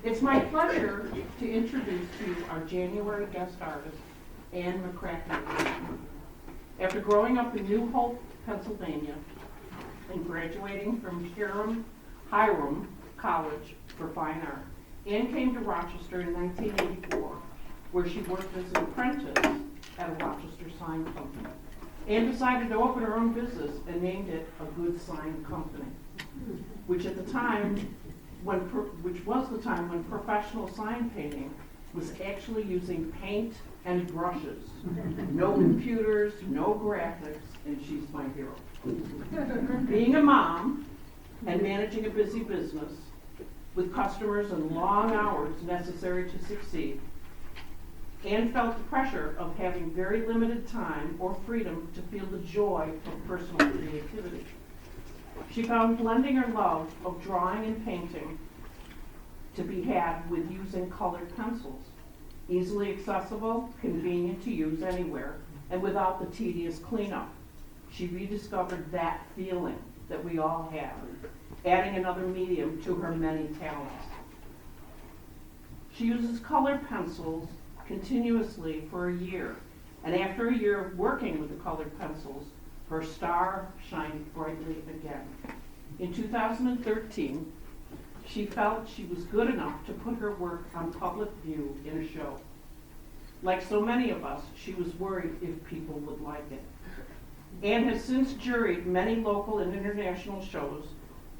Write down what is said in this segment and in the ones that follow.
It's my pleasure to introduce to you our January guest artist, McCracken. After growing up in New Hope, Pennsylvania, and graduating from Hiram College for Fine Art, Ann came to Rochester in 1984, where she worked as an apprentice at a Rochester sign company. Ann decided to open her own business and named it a Good Sign Company, which was the time when professional sign painting was actually using paint and brushes. No computers, no graphics, and she's my hero. Being a mom and managing a busy business with customers and long hours necessary to succeed, Ann felt the pressure of having very limited time or freedom to feel the joy of personal creativity. She found blending her love of drawing and painting to be had with using colored pencils, easily accessible, convenient to use anywhere, and without the tedious cleanup. She rediscovered that feeling that we all have, adding another medium to her many talents. She uses colored pencils continuously for a year, and after a year of working with the colored pencils, her star shined brightly again. In 2013, she felt she was good enough to put her work on public view in a show. Like so many of us, she was worried if people would like it. Ann has since juried many local and international shows,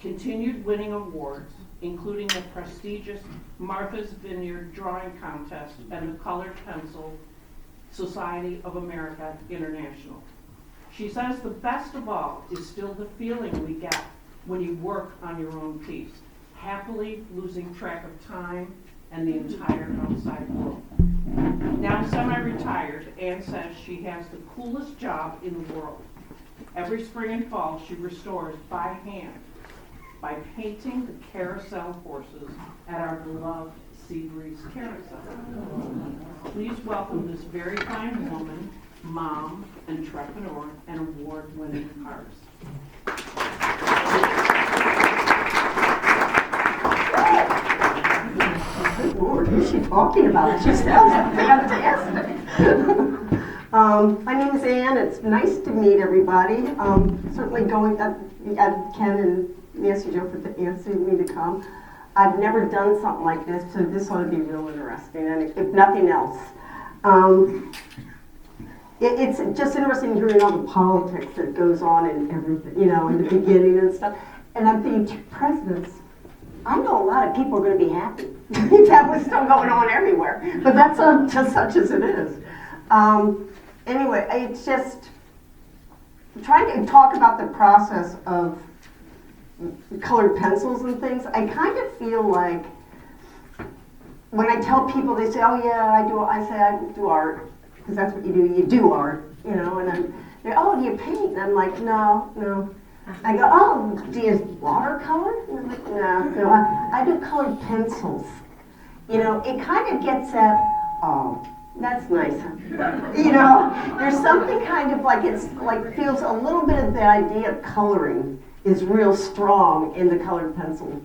continued winning awards, including the prestigious Martha's Vineyard Drawing Contest and the Colored Pencil Society of America International. She says the best of all is still the feeling we get when you work on your own piece, happily losing track of time and the entire outside world. Now semi-retired, Ann says she has the coolest job in the world. Every spring and fall she restores by hand by painting the carousel horses at our beloved Seabreeze Carousel. Please welcome this very fine woman, mom, entrepreneur, and award-winning artist. Good Lord, who's she talking about? She sounds fantastic. My name is Ann. It's nice to meet everybody. Certainly going up, Ken and Nancy Jo for asking me to come. I've never done something like this, so this ought to be real interesting, and if nothing else. It's just interesting hearing all the politics that goes on in everything, in the beginning and stuff. And I'm thinking, two presidents, I know a lot of people are going to be happy if that was still going on everywhere, but that's just such as it is. Anyway, it's just trying to talk about the process of colored pencils and things. I kind of feel like when I tell people, they say, "Oh yeah, I say I do art," because that's what you do. You do art, and they're, "Oh, do you paint?" And I'm like, "No." I go, "Oh, do you watercolor?" And I'm like, "No, I do colored pencils." It kind of gets at, "Oh, that's nice." There's something kind of like feels a little bit of the idea of coloring is real strong in the colored pencil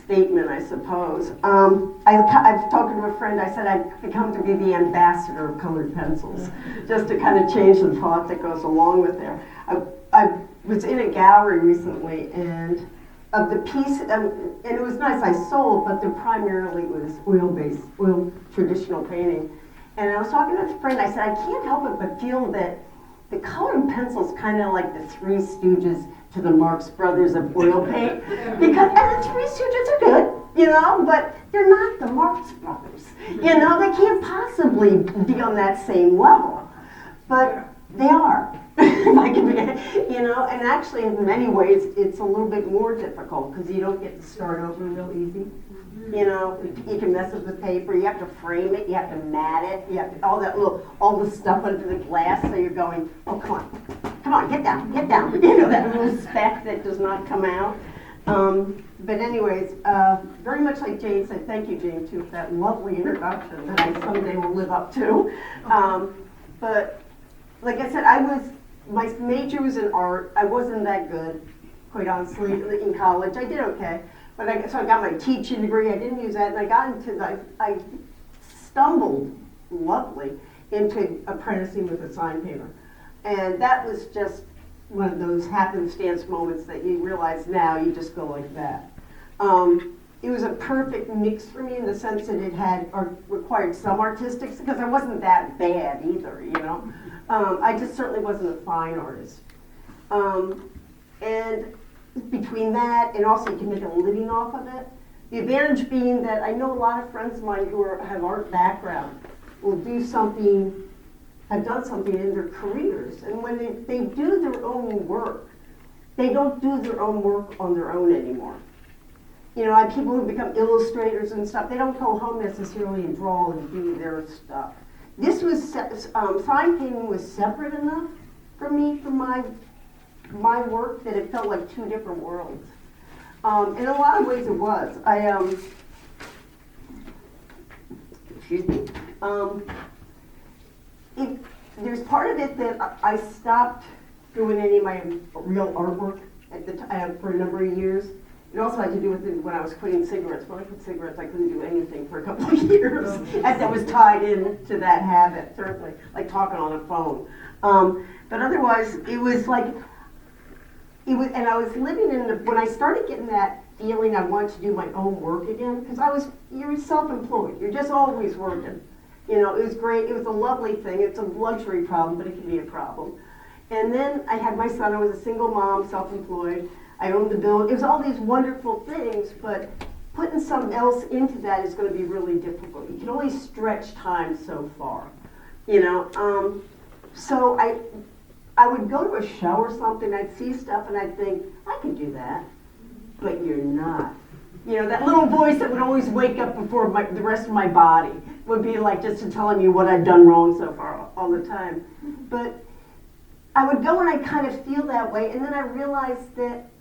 statement, I suppose. I've talked to a friend, I said I'd become to be the ambassador of colored pencils, just to kind of change the thought that goes along with there. I was in a gallery recently, and of the piece, and it was nice, I sold, but primarily was oil traditional painting. And I was talking to a friend, I said, I can't help it but feel that the colored pencil's kind of like the Three Stooges to the Marx Brothers of oil paint, and the Three Stooges are good, but they're not the Marx Brothers. They can't possibly be on that same level, but they are. If I can, and actually in many ways it's a little bit more difficult because you don't get to start over real easy. You can mess with the paper, you have to frame it, you have to mat it, you have to, all the stuff under the glass, so you're going, "Oh, come on, get down, that little speck that does not come out. But anyways, very much like Jane said, thank you, Jane, too, for that lovely introduction that I someday will live up to. But like I said, my major was in art. I wasn't that good, quite honestly, in college. I did okay. So I got my teaching degree, I didn't use that, and I got into, I stumbled, luckily, into apprenticing with a sign painter. And that was just one of those happenstance moments that you realize now you just go like that. It was a perfect mix for me in the sense that it had or required some artistics, because I wasn't that bad either, you know. I just certainly wasn't a fine artist. And between that and also you can make a living off of it. The advantage being that I know a lot of friends of mine who have art background will do something, have done something in their careers. And when they do their own work, they don't do their own work on their own anymore. You know, I have people who become illustrators and stuff, they don't go home necessarily and draw and do their stuff. This was, sign painting was separate enough for me, for my work, that it felt like two different worlds. In a lot of ways it was. Excuse me. There's part of it that I stopped doing any of my real artwork at the time for a number of years. It also had to do with it when I was quitting cigarettes. When I quit cigarettes, I couldn't do anything for a couple of years. And that was tied into that habit, certainly, like talking on a phone. But otherwise, it was like, and I was living when I started getting that feeling I wanted to do my own work again, because you're self-employed. You're just always working. You know, it was great. It was a lovely thing. It's a luxury problem, but it can be a problem. And then I had my son. I was a single mom, self-employed. I owned the building. It was all these wonderful things, but putting something else into that is going to be really difficult. You can only stretch time so far, you know. So I would go to a show or something, I'd see stuff and I'd think, I could do that, but you're not. You know, that little voice that would always wake up before the rest of my body would be like just telling me what I'd done wrong so far all the time. But I would go and I'd kind of feel that way, and then I realized that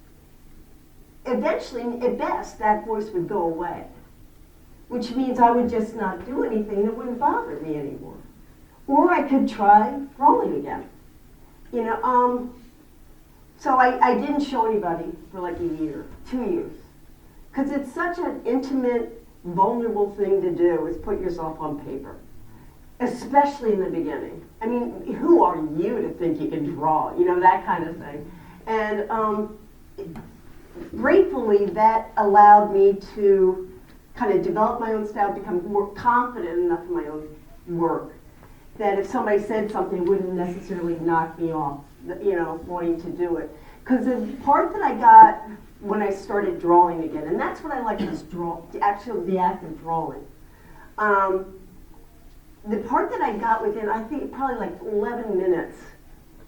eventually, at best, that voice would go away, which means I would just not do anything that wouldn't bother me anymore. Or I could try drawing again. You know, so I didn't show anybody for like a year, 2 years. Because it's such an intimate, vulnerable thing to do, is put yourself on paper. Especially in the beginning. I mean, who are you to think you can draw? You know, that kind of thing. And gratefully, that allowed me to kind of develop my own style, become more confident enough in my own work, that if somebody said something, it wouldn't necessarily knock me off, you know, wanting to do it. Because the part that I got when I started drawing again, and that's what I like, is the act of drawing. The part that I got within, I think probably like 11 minutes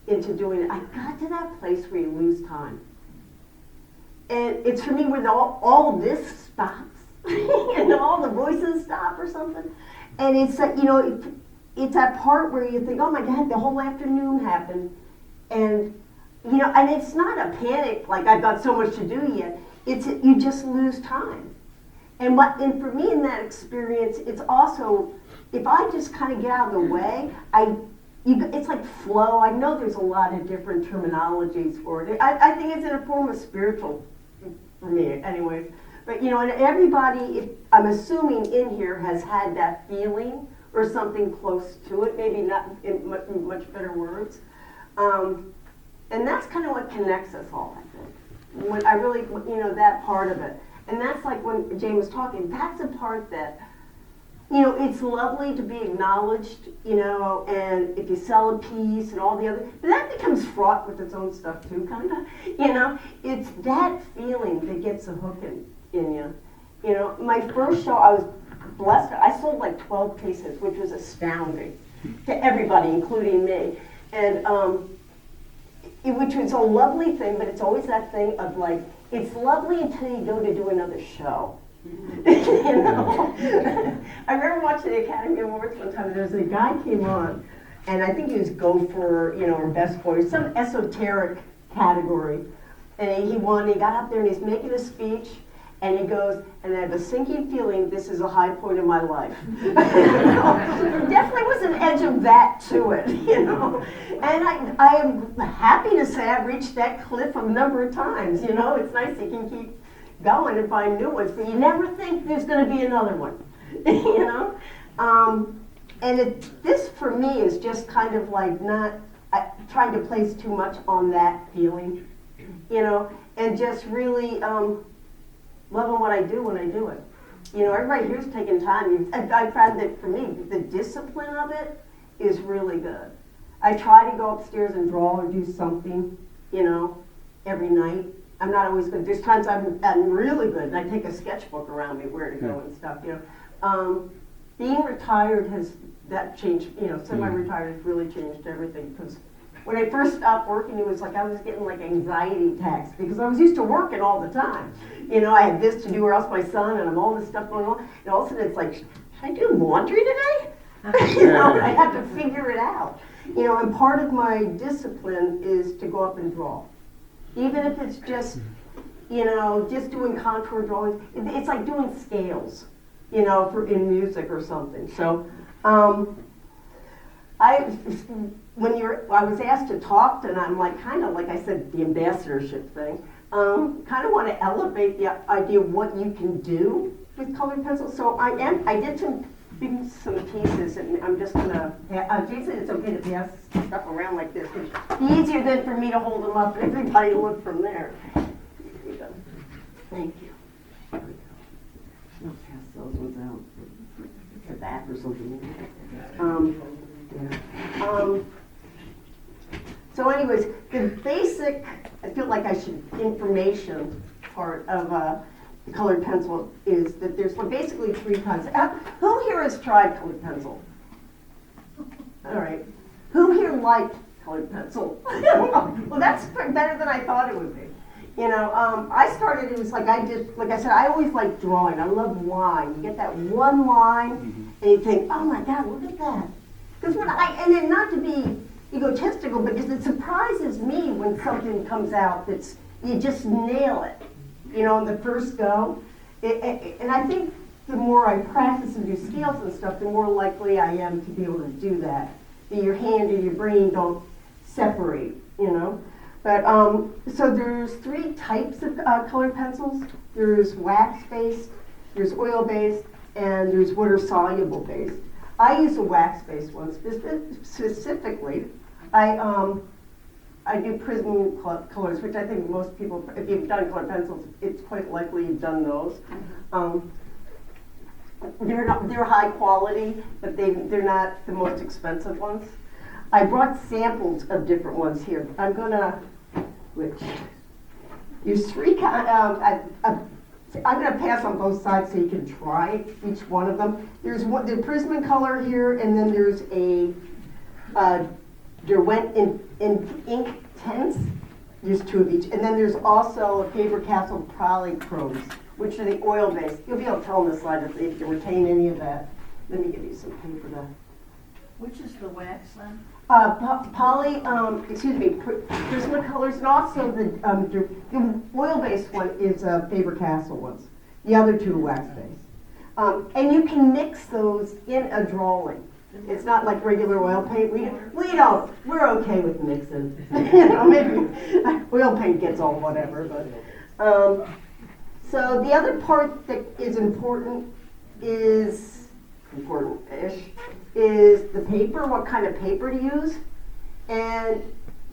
into doing it, I got to that place where you lose time. And it's for me where all of this stops, and all the voices stop or something. And it's like, you know, it's that part where you think, oh my God, the whole afternoon happened. And, you know, and it's not a panic, like I've got so much to do yet. You just lose time. And for me in that experience, it's also, if I just kind of get out of the way, it's like flow. I know there's a lot of different terminologies for it. I think it's in a form of spiritual, for me anyways. But, you know, and everybody, I'm assuming in here, has had that feeling or something close to it, maybe not in much better words. And that's kind of what connects us all, I think. When I really, you know, that part of it. And that's like when Jane was talking, that's the part that, you know, it's lovely to be acknowledged, you know, and if you sell a piece and all the other, but that becomes fraught with its own stuff too, kind of, you know. It's that feeling that gets the hook in you. You know, my first show, I was blessed. I sold like 12 pieces, which was astounding to everybody, including me. And which was a lovely thing, but it's always that thing of like, it's lovely until you go to do another show. You know? I remember watching the Academy Awards one time, there's a guy came on, and I think he was Gopher, you know, or Best Boy, some esoteric category. And he won, he got up there and he's making a speech, and he goes, and I have a sinking feeling this is a high point of my life. You know? There definitely was an edge of that to it, you know. And I am happy to say I've reached that cliff a number of times, you know. It's nice you can keep going and find new ones, but you never think there's going to be another one, you know? And this for me is just kind of like not trying to place too much on that feeling, you know, and just really loving what I do when I do it. You know, everybody here's taking time. I found that for me, the discipline of it is really good. I try to go upstairs and draw or do something, you know, every night. I'm not always good. There's times I'm really good, and I take a sketchbook around me where to go and stuff, you know. Being retired that changed, you know, semi-retired has really changed everything, because when I first stopped working, it was like I was getting like anxiety attacks because I was used to working all the time. You know, I had this to do, or else my son, and I'm all this stuff going on, and all of a sudden it's like, should I do laundry today? You know, I had to figure it out. You know, and part of my discipline is to go up and draw. Even if it's just, you know, just doing contour drawings, it's like doing scales, you know, in music or something. So, I was asked to talk, and I'm like, kind of like I said, the ambassadorship thing. Kind of want to elevate the idea of what you can do with colored pencils. So I did some pieces, and I'm just gonna. Jason, it's okay to pass stuff around like this. It's easier than for me to hold them up and everybody look from there. Here we go. Thank you. I'll pass those ones out. The back or something. So anyways, the basic, I feel like information part of colored pencil is that there's basically 3 kinds. Who here has tried colored pencil? All right. Who here liked colored pencil? Well, that's better than I thought it would be. You know, I started, it was like like I said, I always like drawing. I love line. You get that one line, and you think, oh my God, look at that. Because and then not to be egotistical, because it surprises me when something comes out you just nail it, you know, in the first go. And I think the more I practice and do scales and stuff, the more likely I am to be able to do that. That your hand and your brain don't separate, you know. But so there's 3 types of colored pencils. There's wax-based, there's oil-based, and there's water-soluble-based. I use a wax-based one specifically. I do prism colors, which I think most people, if you've done colored pencils, it's quite likely you've done those. They're high quality, but they're not the most expensive ones. I brought samples of different ones here. I'm gonna, there's 3 I'm going to pass on both sides so you can try each one of them. There's the Prism color here, and then there's a Derwent in ink tints. There's 2 of each, and then there's also a Faber-Castell Polychromes, which are the oil-based. You'll be able to tell on the slide if they can retain any of that. Let me give you some paper to. Which is the wax then? Prismacolors, and also the oil-based one is Faber-Castell ones. The other 2 are wax-based. And you can mix those in a drawing. It's not like regular oil paint. We don't. We're okay with mixing. You know, maybe oil paint gets all whatever. But so the other part that is important-ish, is the paper, what kind of paper to use. And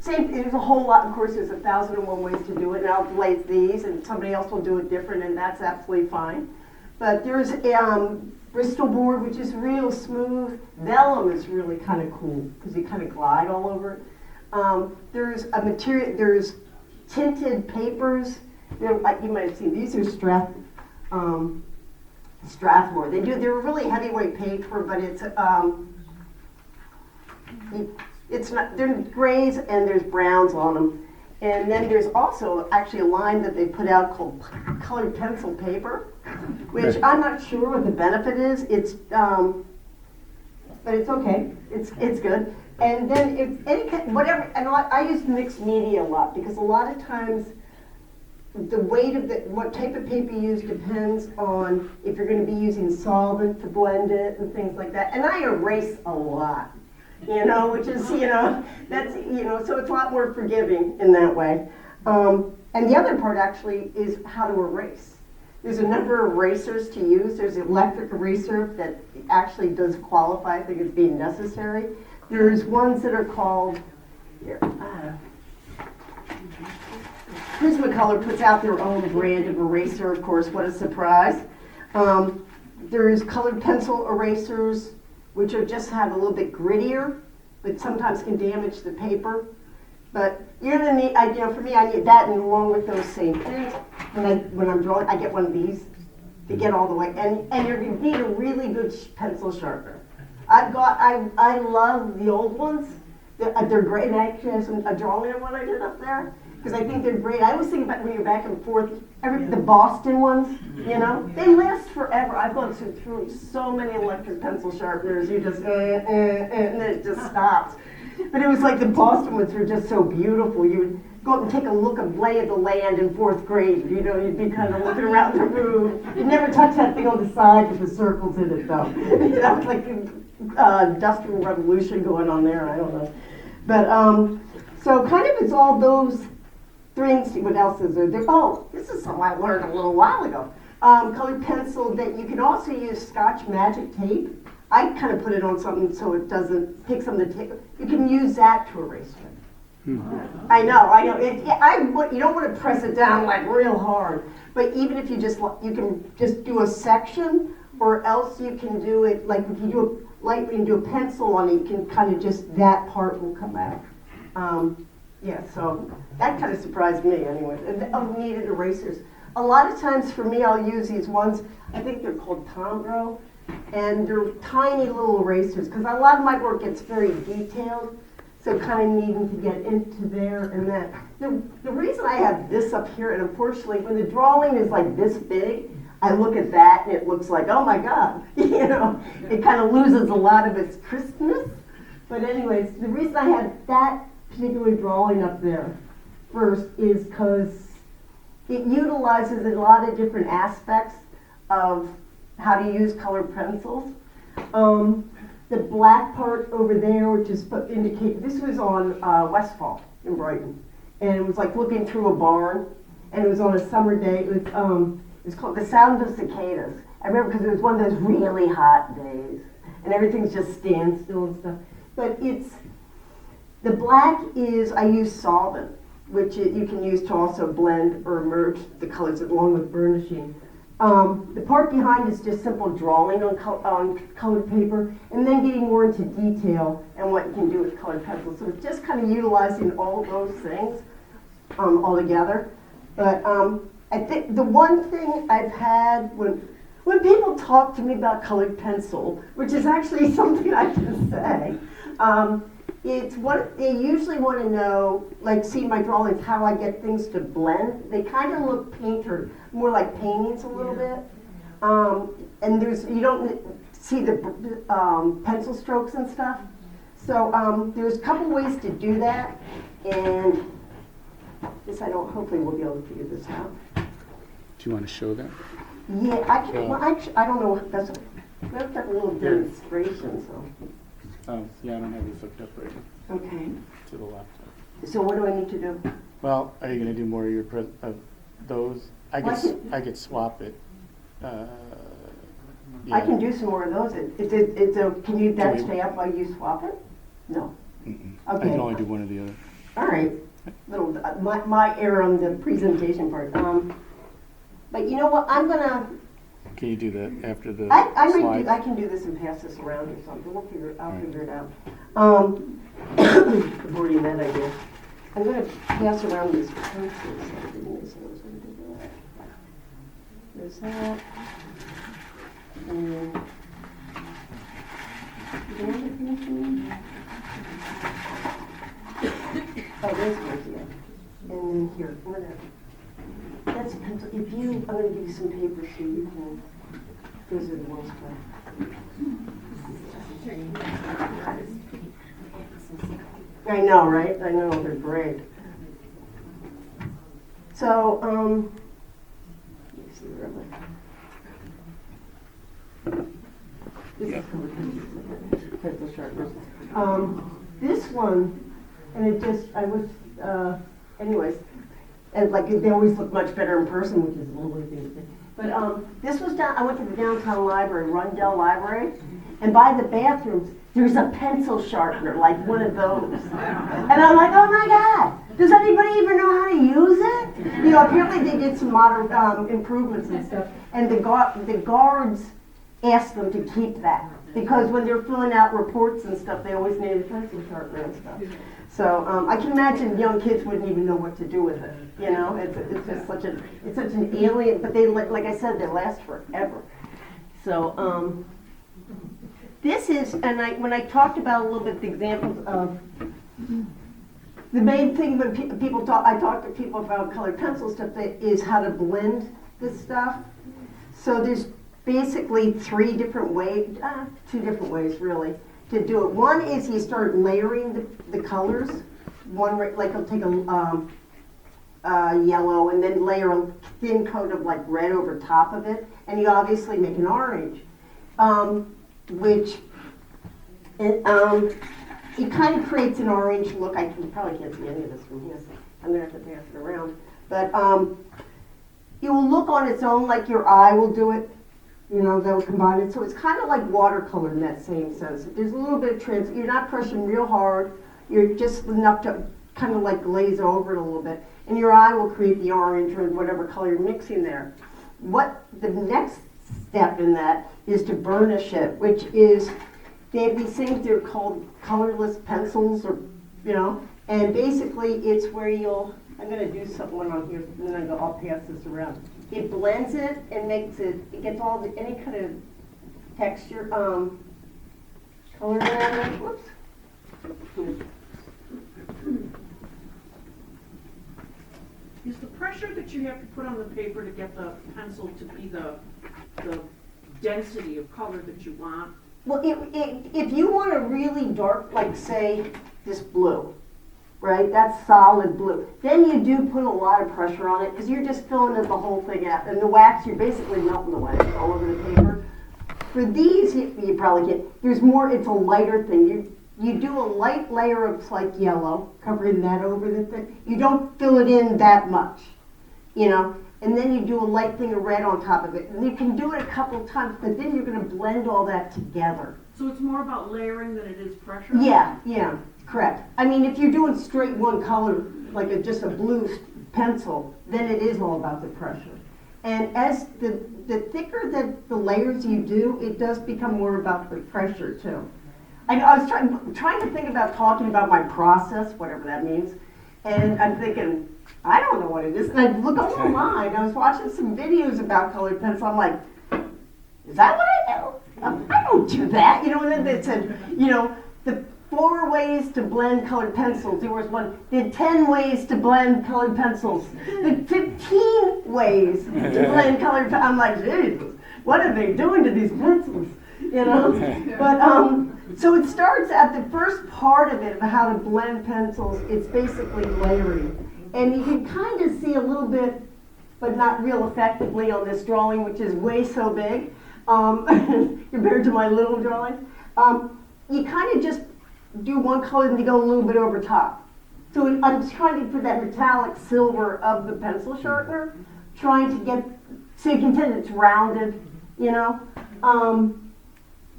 there's a whole lot, of course, there's 1,001 ways to do it, and I'll blaze these, and somebody else will do it different, and that's absolutely fine. But there's Bristol board, which is real smooth. Vellum is really kind of cool, because you kind of glide all over it. There's tinted papers. You might have seen, these are Strathmore. They're really heavyweight paper, but it's not. They're grays and there's browns on them, and then there's also actually a line that they put out called colored pencil paper, which I'm not sure what the benefit is. But it's okay. It's good. And then if any kind, whatever, and I use mixed media a lot because a lot of times the weight of what type of paper you use depends on if you're going to be using solvent to blend it and things like that. And I erase a lot, which is, that's, so it's a lot more forgiving in that way. And the other part actually is how to erase. There's a number of erasers to use. There's electric eraser that actually does qualify, I think, as being necessary. There's ones that are called, here, Prismacolor puts out their own brand of eraser, of course, what a surprise. There's colored pencil erasers, which are just have a little bit grittier, but sometimes can damage the paper. But you're gonna need, for me, I need that, and along with those same things, when I'm drawing, I get one of these to get all the way. And you're gonna need a really good pencil sharpener. I love the old ones. They're great. And I actually have a drawing of one I did up there because I think they're great. I always think about when you're back and forth. The Boston ones, they last forever. I've gone through so many electric pencil sharpeners. You just and then it just stops. But it was like the Boston ones were just so beautiful. You would go up and take a look at lay of the land in 4th grade. You'd be kind of looking around the room. You'd never touch that thing on the side with the circles in it, though. That was like industrial revolution going on there. I don't know. But so kind of it's all those things. What else is there? Oh, this is something I learned a little while ago. Colored pencil that you can also use Scotch Magic tape. I kind of put it on something so it doesn't take some of the tape. You can use that to erase it. I know. You don't want to press it down like real hard, but even if you can just do a section, or else you can do it like if you do it lightly and do a pencil on it, you can kind of just that part will come out. So that kind of surprised me anyway. Needed erasers. A lot of times for me, I'll use these ones. I think they're called Tombro. And they're tiny little erasers because a lot of my work gets very detailed, so kind of needing to get into there and that. The reason I have this up here, and unfortunately when the drawing is like this big, I look at that and it looks like, oh my God, it kind of loses a lot of its crispness. But anyways, the reason I have that particular drawing up there first is because it utilizes a lot of different aspects of how to use colored pencils. The black part over there, which is indicate this was on Westfall in Brighton, and it was like looking through a barn, and it was on a summer day. It was called The Sound of Cicadas. I remember because it was one of those really hot days, and everything's just standstill and stuff. But the black is I use solvent, which you can use to also blend or merge the colors along with burnishing. The part behind is just simple drawing on colored paper, and then getting more into detail and what you can do with colored pencils. So it's just kind of utilizing all of those things all together. But I think the one thing I've had when people talk to me about colored pencil, which is actually something I can say, it's what they usually want to know, like see my drawings, how I get things to blend. They kind of look painter, more like paintings a little bit. And you don't see the pencil strokes and stuff. So there's a couple ways to do that. And this hopefully we'll be able to figure this out. Do you want to show that? Yeah, I can, well, actually, I don't know, we have to have a little demonstration, so. Oh, yeah, I don't have this hooked up right now Okay. to the laptop. So what do I need to do? Well, are you going to do more of your of those? I could swap it. I Yeah. can do some more of those. Can you stay up while you swap it? No. I Okay. can only do one or the other. All right. My error on the presentation part. But you know what? I'm gonna. Can you do that after the I slides? can do this and pass this around or something. I'll Right. figure it out. I've already met idea. I'm gonna pass around these pencils. I didn't know I was gonna do that. There's that. And is there anything for me? Oh, there's one here. And then here, whatever. That's a pencil. I'm going to give you some paper so you can. Those are the ones I know, right? I know, they're great. So, let me see where am I? This is pencil sharpeners. This one, and it just, anyways, and like they always look much better in person, which is a lovely thing to say. But this was down, I went to the downtown library, Rundell Library, and by the bathrooms, there's a pencil sharpener, like one of those. And I'm like, oh my God, does anybody even know how to use it? You know, apparently they did some modern improvements and stuff, and the guards asked them to keep that, because when they're filling out reports and stuff, they always needed a pencil sharpener and stuff. So I can imagine young kids wouldn't even know what to do with it. You know, it's just such an alien. But they, like I said, they last forever. So this is, and when I talked about a little bit the examples of the main thing when I talk to people about colored pencil stuff is how to blend this stuff. So there's basically two different ways really to do it. One is you start layering the colors. One, like I'll take a yellow and then layer a thin coat of like red over top of it, and you obviously make an orange, which it kind of creates an orange look. You probably can't see any of this from here, so I'm gonna have to pass it around. But it will look on its own like your eye will do it. You know, they'll combine it. So it's kind of like watercolor in that same sense. There's a little bit of you're not pressing real hard. You're just enough to kind of like glaze over it a little bit. And your eye will create the orange or whatever color you're mixing there. What the next step in that is to burnish it, which is, they have these things, they're called colorless pencils, or, you know, and basically it's where I'm going to do something on here, and then I'll pass this around. It blends it and makes it gets all any kind of texture, color around it. Whoops. Is the pressure that you have to put on the paper to get the pencil to be the density of color that you want? Well, if you want a really dark, like say this blue, right? That's solid blue. Then you do put a lot of pressure on it because you're just filling the whole thing out. And the wax, you're basically melting the wax all over the paper. For these, you probably can't. There's more, it's a lighter thing. You do a light layer of like yellow, covering that over the thing. You don't fill it in that much, you know. And then you do a light thing of red on top of it. And you can do it a couple of times, but then you're going to blend all that together. So it's more about layering than it is pressure? Yeah, correct. I mean, if you're doing straight one color, like just a blue pencil, then it is all about the pressure. And as the thicker the layers you do, it does become more about the pressure too. I was trying to think about talking about my process, whatever that means, and I'm thinking, I don't know what it is. And I look online, I was watching some videos about colored pencil, I'm like, is that what I do? I don't do that, you know, and then they said, you know, the 4 ways to blend colored pencils. There was one, the 10 ways to blend colored pencils. The 15 ways to blend colored pencils. I'm like, Jesus, what are they doing to these pencils? You know? But, so it starts at the first part of it, of how to blend pencils, it's basically layering. And you can kind of see a little bit, but not real effectively on this drawing, which is way so big, compared to my little drawing. You kind of just do one color and you go a little bit over top. So I'm trying to put that metallic silver of the pencil sharpener, trying to get, so you can tell it's rounded, you know.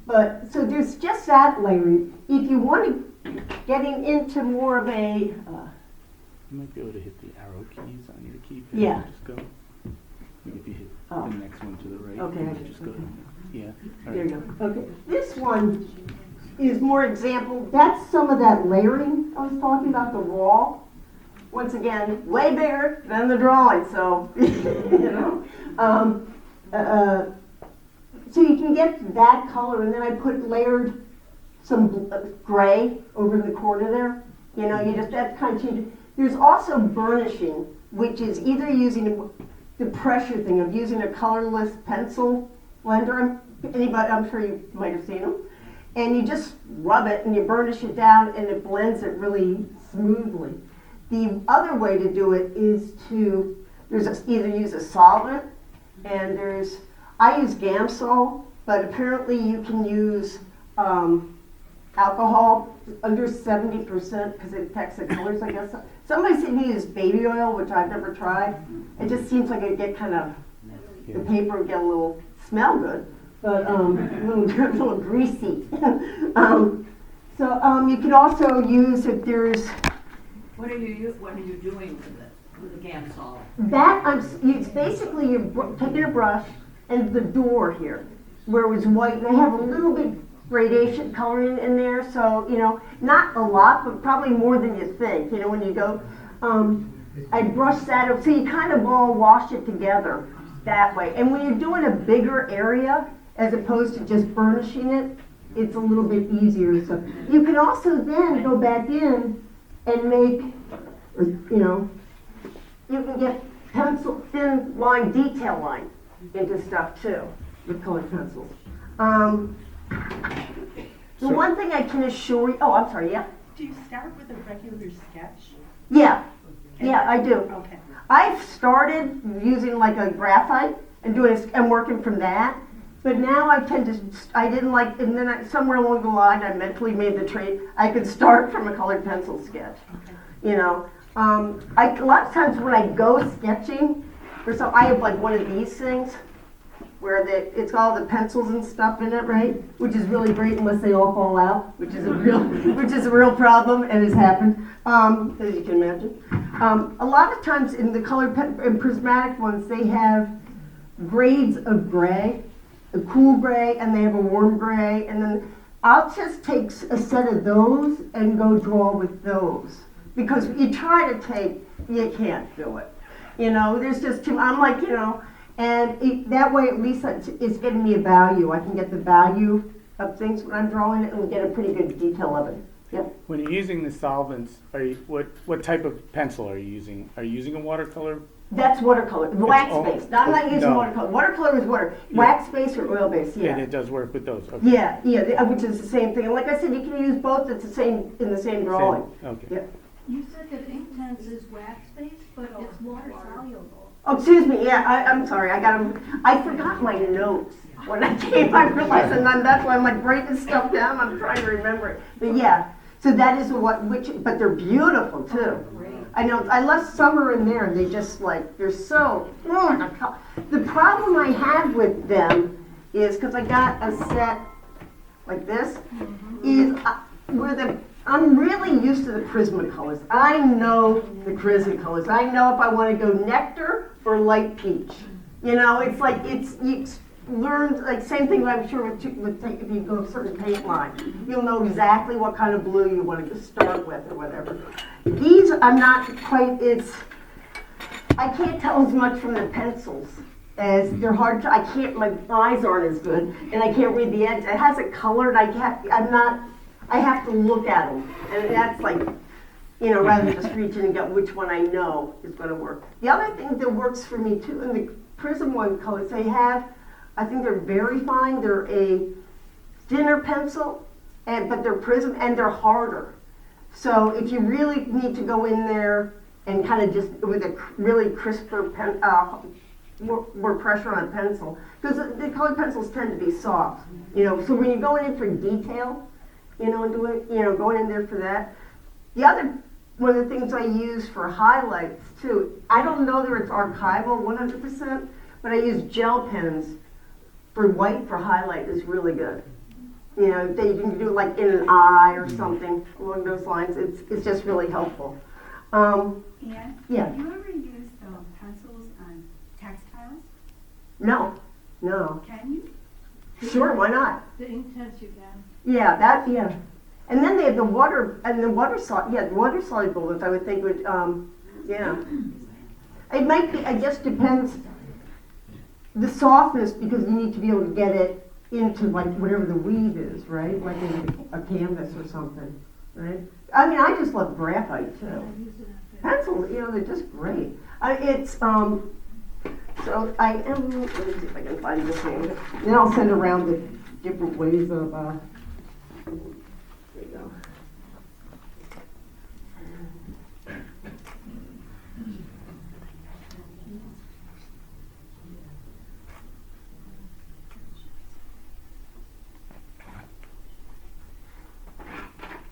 But, so there's just that layering. If you want to, getting into more of a, You might be able to hit the arrow keys on your keypad. Yeah. Just go. If you hit Oh. the next one to the right, Okay, you I just go. okay. Yeah. All There right. you go. Okay, this one is more example. That's some of that layering I was talking about, the raw. Once again, way bigger than the drawing, so, you know. So you can get that color, and then I layered some gray over the corner there. You know, you just, that kind of changes. There's also burnishing, which is either using the pressure thing of using a colorless pencil blender. I'm sure you might have seen them. And you just rub it and you burnish it down and it blends it really smoothly. The other way to do it is to, either use a solvent, and I use Gamsol, but apparently you can use alcohol under 70% because it affects the colors, I guess. Somebody said he used baby oil, which I've never tried. It just seems like it get kind of The paper would get a little, smell good, but a little greasy. You can also use if there's What are you doing with the Gamsol? it's basically you're taking your brush and the door here where it was white. They have a little bit gradation coloring in there, so not a lot, but probably more than you think. When you go, I brush that up, so you kind of all wash it together that way. And when you're doing a bigger area, as opposed to just burnishing it, it's a little bit easier. So you can also then go back in and make, you can get pencil thin line, detail line into stuff too with colored pencils. The one thing I can assure you, I'm sorry, yeah? Do you start with a regular sketch? Yeah, I do. Okay. I've started using like a graphite and working from that, but now I didn't like, and then somewhere along the line I mentally made the trade, I could start from a colored pencil sketch. Okay. A lot of times when I go sketching, I have like one of these things where it's all the pencils and stuff in it, right? Which is really great unless they all fall out, which is a real problem and has happened, as you can imagine. A lot of times in the colored and prismatic ones, they have grades of gray, a cool gray, and they have a warm gray, and then I'll just take a set of those and go draw with those. Because you try to take, you can't do it. There's just too, I'm like, and that way at least it's getting me a value. I can get the value of things when I'm drawing it and get a pretty good detail of it. Yep. When you're using the solvents, what type of pencil are you using? Are you using a watercolor? That's watercolor, wax-based. I'm not using no. watercolor. Watercolor is water. Yeah. Wax-based or oil-based, yeah. And it does work with those. Okay. Yeah, which is the same thing. And like I said, you can use both. It's the same in the same drawing. Okay. Yeah. You said that Inktense is wax-based, but it's water soluble. Oh, excuse me. Yeah, I'm sorry. I forgot my notes when I came. I realized, and then that's why I'm like writing stuff down. I'm trying to remember it. But yeah, so that is but they're beautiful too. I know. I left summer in there, and they just they're so. The problem I have with them is because I got a set like this is I'm really used to the Prismacolors. I know the Prismacolors. I know if I want to go nectar or light peach. It's like you learn same thing. I'm sure if you go a certain paint line, you'll know exactly what kind of blue you want to start with or whatever. These I'm not quite. I can't tell as much from the pencils as they're hard to. My eyes aren't as good, and I can't read the edge. It has a color, and I have to look at them, and that's rather than just reaching and get which one I know is going to work. The other thing that works for me too, in the Prism one colors, I think they're very fine. They're a thinner pencil, but they're Prism, and they're harder. So if you really need to go in there and kind of just with a really crisper pen, more pressure on a pencil, because the colored pencils tend to be soft, So when you're going in for detail, going in there for that. One of the things I use for highlights too, I don't know that it's archival 100%, but I use gel pens for white for highlight is really good. That you can do like in an eye or something along those lines. It's just really helpful. And Yeah. have you ever used pencils on textiles? No. Can you? Sure, why not? The Inktense you can. Yeah. And then they have the water soluble ones I would think would, It might be, I guess depends, the softness, because you need to be able to get it into whatever the weave is, right? Like in a canvas or something, right? I mean, I just love graphite too. Pencils, they're just great. So I am, let me see if I can find this one. Then I'll send around the different ways of, there you go.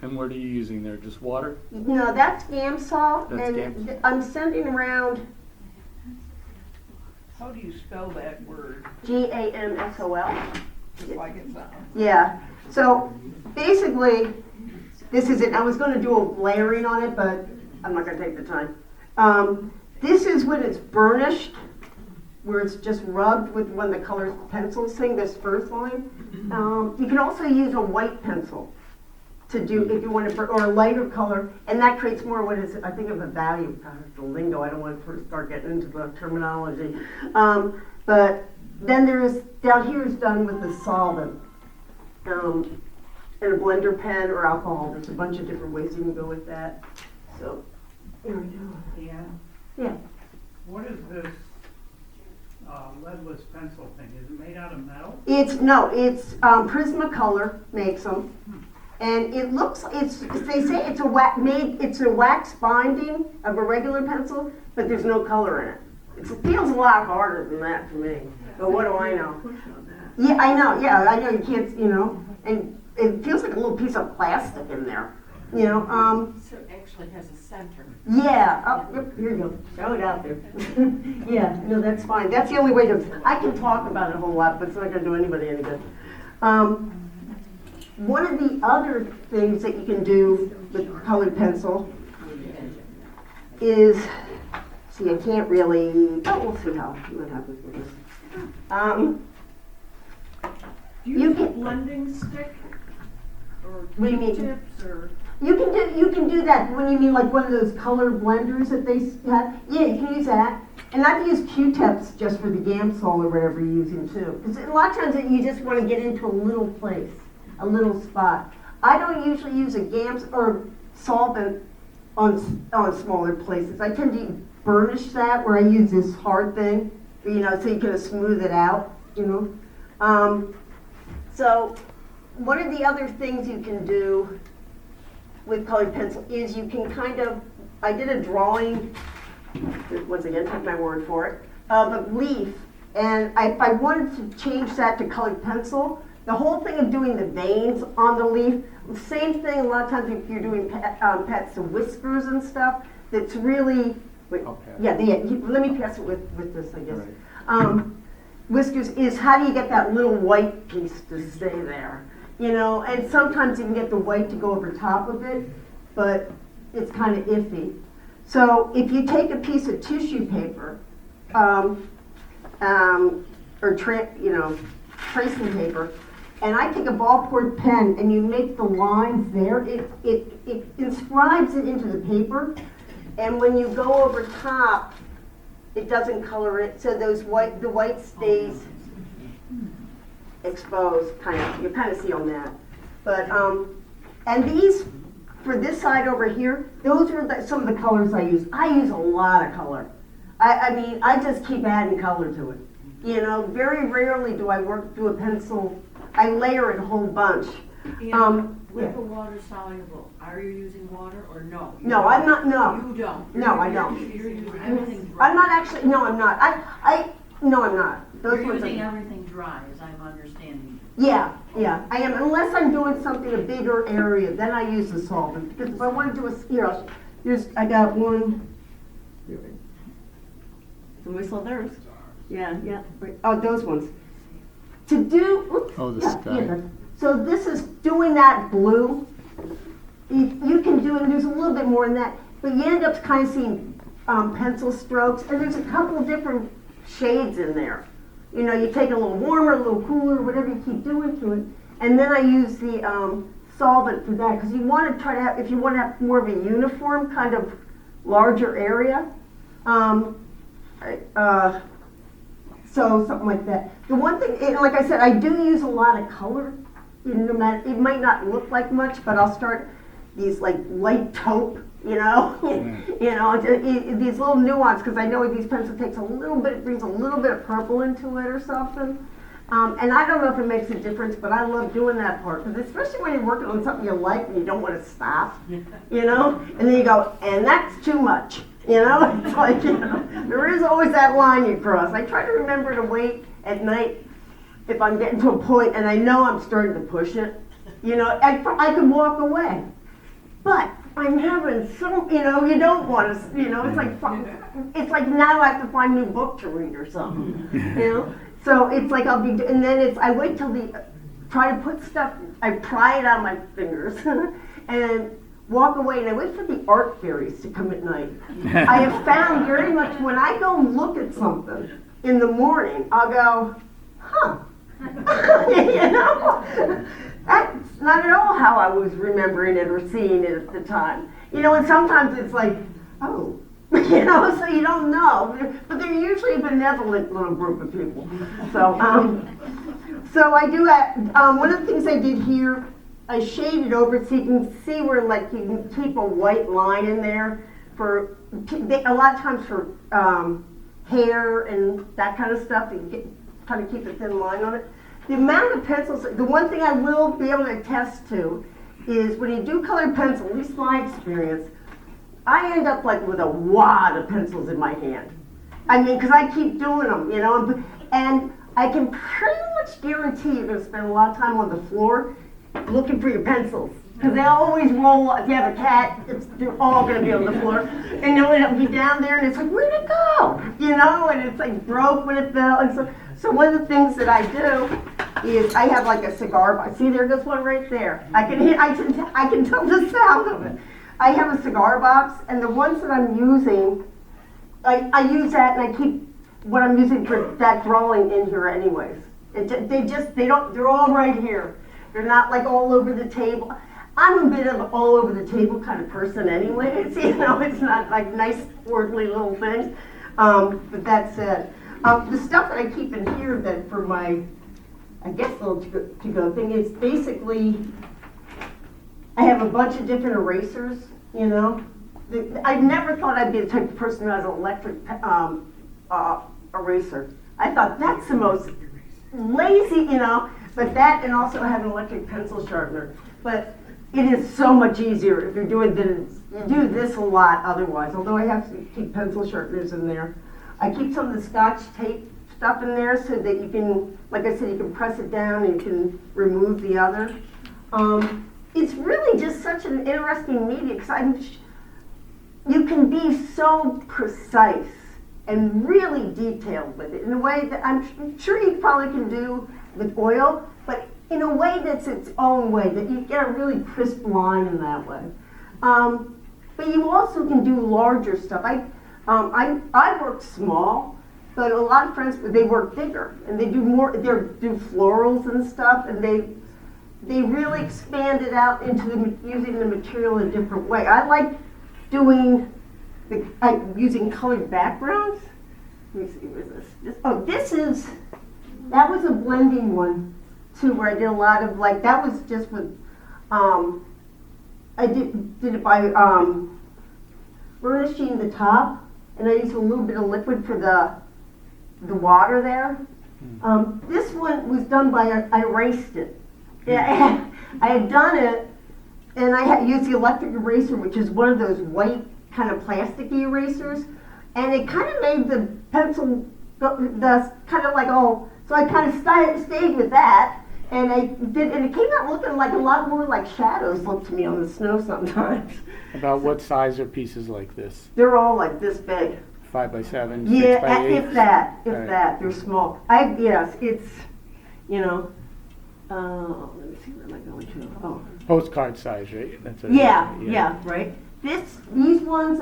And what are you using there? Just water? No, that's Gamsol, That's and Gamsol. I'm sending around. How do you spell that word, GAMSOL. just like it sounds? Yeah, so basically, this is it. I was gonna do a layering on it, but I'm not gonna take the time. This is when it's burnished, where it's just rubbed with one of the colored pencils thing, this first line. You can also use a white pencil to do, if you want to, or a lighter color, and that creates more what is, I think of a value, the lingo, I don't want to start getting into the terminology. But then there is, down here is done with the solvent. And a blender pen or alcohol, there's a bunch of different ways you can go with that. So, here we go. Yeah. Yeah. What is this leadless pencil thing? Is it made out of metal? It's Prismacolor makes them, and it looks, they say it's a wax binding of a regular pencil, but there's no color in it. It feels a lot harder than that to me, but what do I know? Yeah, I know, you can't, and it feels like a little piece of plastic in there, So it actually has a center. Yeah, yep, here you go, throw it out there. Yeah, no, that's fine, that's the only way I can talk about it a whole lot, but it's not gonna do anybody any good. One of the other things that you can do with colored pencil is, see, I can't really, we'll see what happens with this. Do you use a blending stick? Or What do you mean? Q-tips or? You can do that when you mean like one of those color blenders that they have. Yeah, you can use that. And I've used Q-tips just for the Gamsol or whatever you're using too. Because a lot of times you just want to get into a little place, a little spot. I don't usually use a Gams or solvent on smaller places. I tend to burnish that where I use this hard thing, so you can smooth it out, So one of the other things you can do with colored pencil is you can I did a drawing, once again, take my word for it, of a leaf. And if I wanted to change that to colored pencil, the whole thing of doing the veins on the leaf, same thing a lot of times if you're doing pets, the whiskers and stuff, that's really, let me pass it with this, I guess. Right. Whiskers is how do you get that little white piece to stay there? And sometimes you can get the white to go over top of it, but it's kind of iffy. So if you take a piece of tissue paper, or tracing paper, and I take a ballpoint pen and you make the lines there, it inscribes it into the paper, and when you go over top, it doesn't color it, so the white stays exposed, you kind of see on that. But, and these, for this side over here, those are some of the colors I use. I use a lot of color. I just keep adding color to it. Very rarely do I do a pencil, I layer it a whole bunch. With the water soluble, are you using water or no? No, I'm not, no. You don't? No, I don't. You're using everything dry? I'm not actually, no, I'm not. No, I'm not. Those You're ones using are, everything dry, as I'm understanding. yeah, I am, unless I'm doing something, a bigger area, then I use the solvent. Because if I want to do I got one. The whistle theirs. Yeah. Oh, those ones. To do, oops. Oh, the sky. So this is doing that blue. You can do it, and there's a little bit more in that, but you end up kind of seeing pencil strokes, and there's a couple different shades in there. You take a little warmer, a little cooler, whatever you keep doing to it, and then I use the solvent for that, because you want to try to have, if you want to have more of a uniform kind of larger area, so something like that. The one thing, like I said, I do use a lot of color. No matter, it might not look like much, but I'll start these like light taupe, these little nuance, because I know with these pencils takes a little bit, it brings a little bit of purple into it or something. And I don't know if it makes a difference, but I love doing that part, because especially when you're working on something you like and you don't want to stop, and then you go, and that's too much, it's like, there is always that line you cross. I try to remember to wait at night if I'm getting to a point and I know I'm starting to push it, I could walk away. But I'm having so, you don't want to, it's like, it's like now I have to find a new book to read or something, So it's like and then I wait till try to put stuff, I pry it out of my fingers and walk away, and I wait for the art fairies to come at night. I have found very much when I go look at something in the morning, I'll go, huh. That's not at all how I was remembering it or seeing it at the time. And sometimes it's like, oh, so you don't know. But they're usually a benevolent little group of people. So I do that. One of the things I did here, I shaded over so you can see where you can keep a white line in there for a lot of times for hair and that kind of stuff. You kind of keep a thin line on it. The amount of pencils, the one thing I will be able to attest to is when you do colored pencil, at least my experience, I end up with a wad of pencils in my hand. I mean, because I keep doing them, and I can pretty much guarantee you're going to spend a lot of time on the floor looking for your pencils. Because they always roll, if you have a cat, they're all going to be on the floor. And it'll be down there, and it's like, where'd it go? And it's like broke when it fell. And so one of the things that I do is I have a cigar box. See, there goes one right there. I can tell the sound of it. I have a cigar box, and the ones that I'm using, I use that, and I keep what I'm using for that drawing in here anyways. They're all right here. They're not all over the table. I'm a bit of an all over the table kind of person anyways, it's not nice orderly little things, but that's it. The stuff that I keep in here that for my, I guess little to-go thing is basically, I have a bunch of different erasers, I never thought I'd be the type of person who has an electric eraser. I thought that's the most lazy, but that and also I have an electric pencil sharpener. But it is so much easier if you're doing this. You do this a lot otherwise, although I have to keep pencil sharpeners in there. I keep some of the Scotch tape stuff in there so that you can, like I said, you can press it down and you can remove the other. It's really just such an interesting media because you can be so precise and really detailed with it in a way that I'm sure you probably can do with oil, but in a way that's its own way, that you get a really crisp line in that way. But you also can do larger stuff. I work small, but a lot of friends, they work bigger, and they do more, they do florals and stuff, and they really expand it out into using the material in a different way. I like doing, using colored backgrounds. Let me see, what is this? That was a blending one too, where I did a lot of that was just with, I did it by burnishing the top, and I used a little bit of liquid for the water there. This one was done by, I erased it. Yeah, I had done it, and I had used the electric eraser, which is one of those white kind of plasticky erasers, and it kind of made the pencil, the kind of so I kind of stayed with that, and and it came out looking like a lot more like shadows look to me on the snow sometimes. About what size are pieces like this? They're all like this big. 5 by 7, Yeah, 6 by 8? if that, Right. they're small. Yes, it's, let me see, where am I going to? Oh. Postcard size, right? That's what Yeah, right. These ones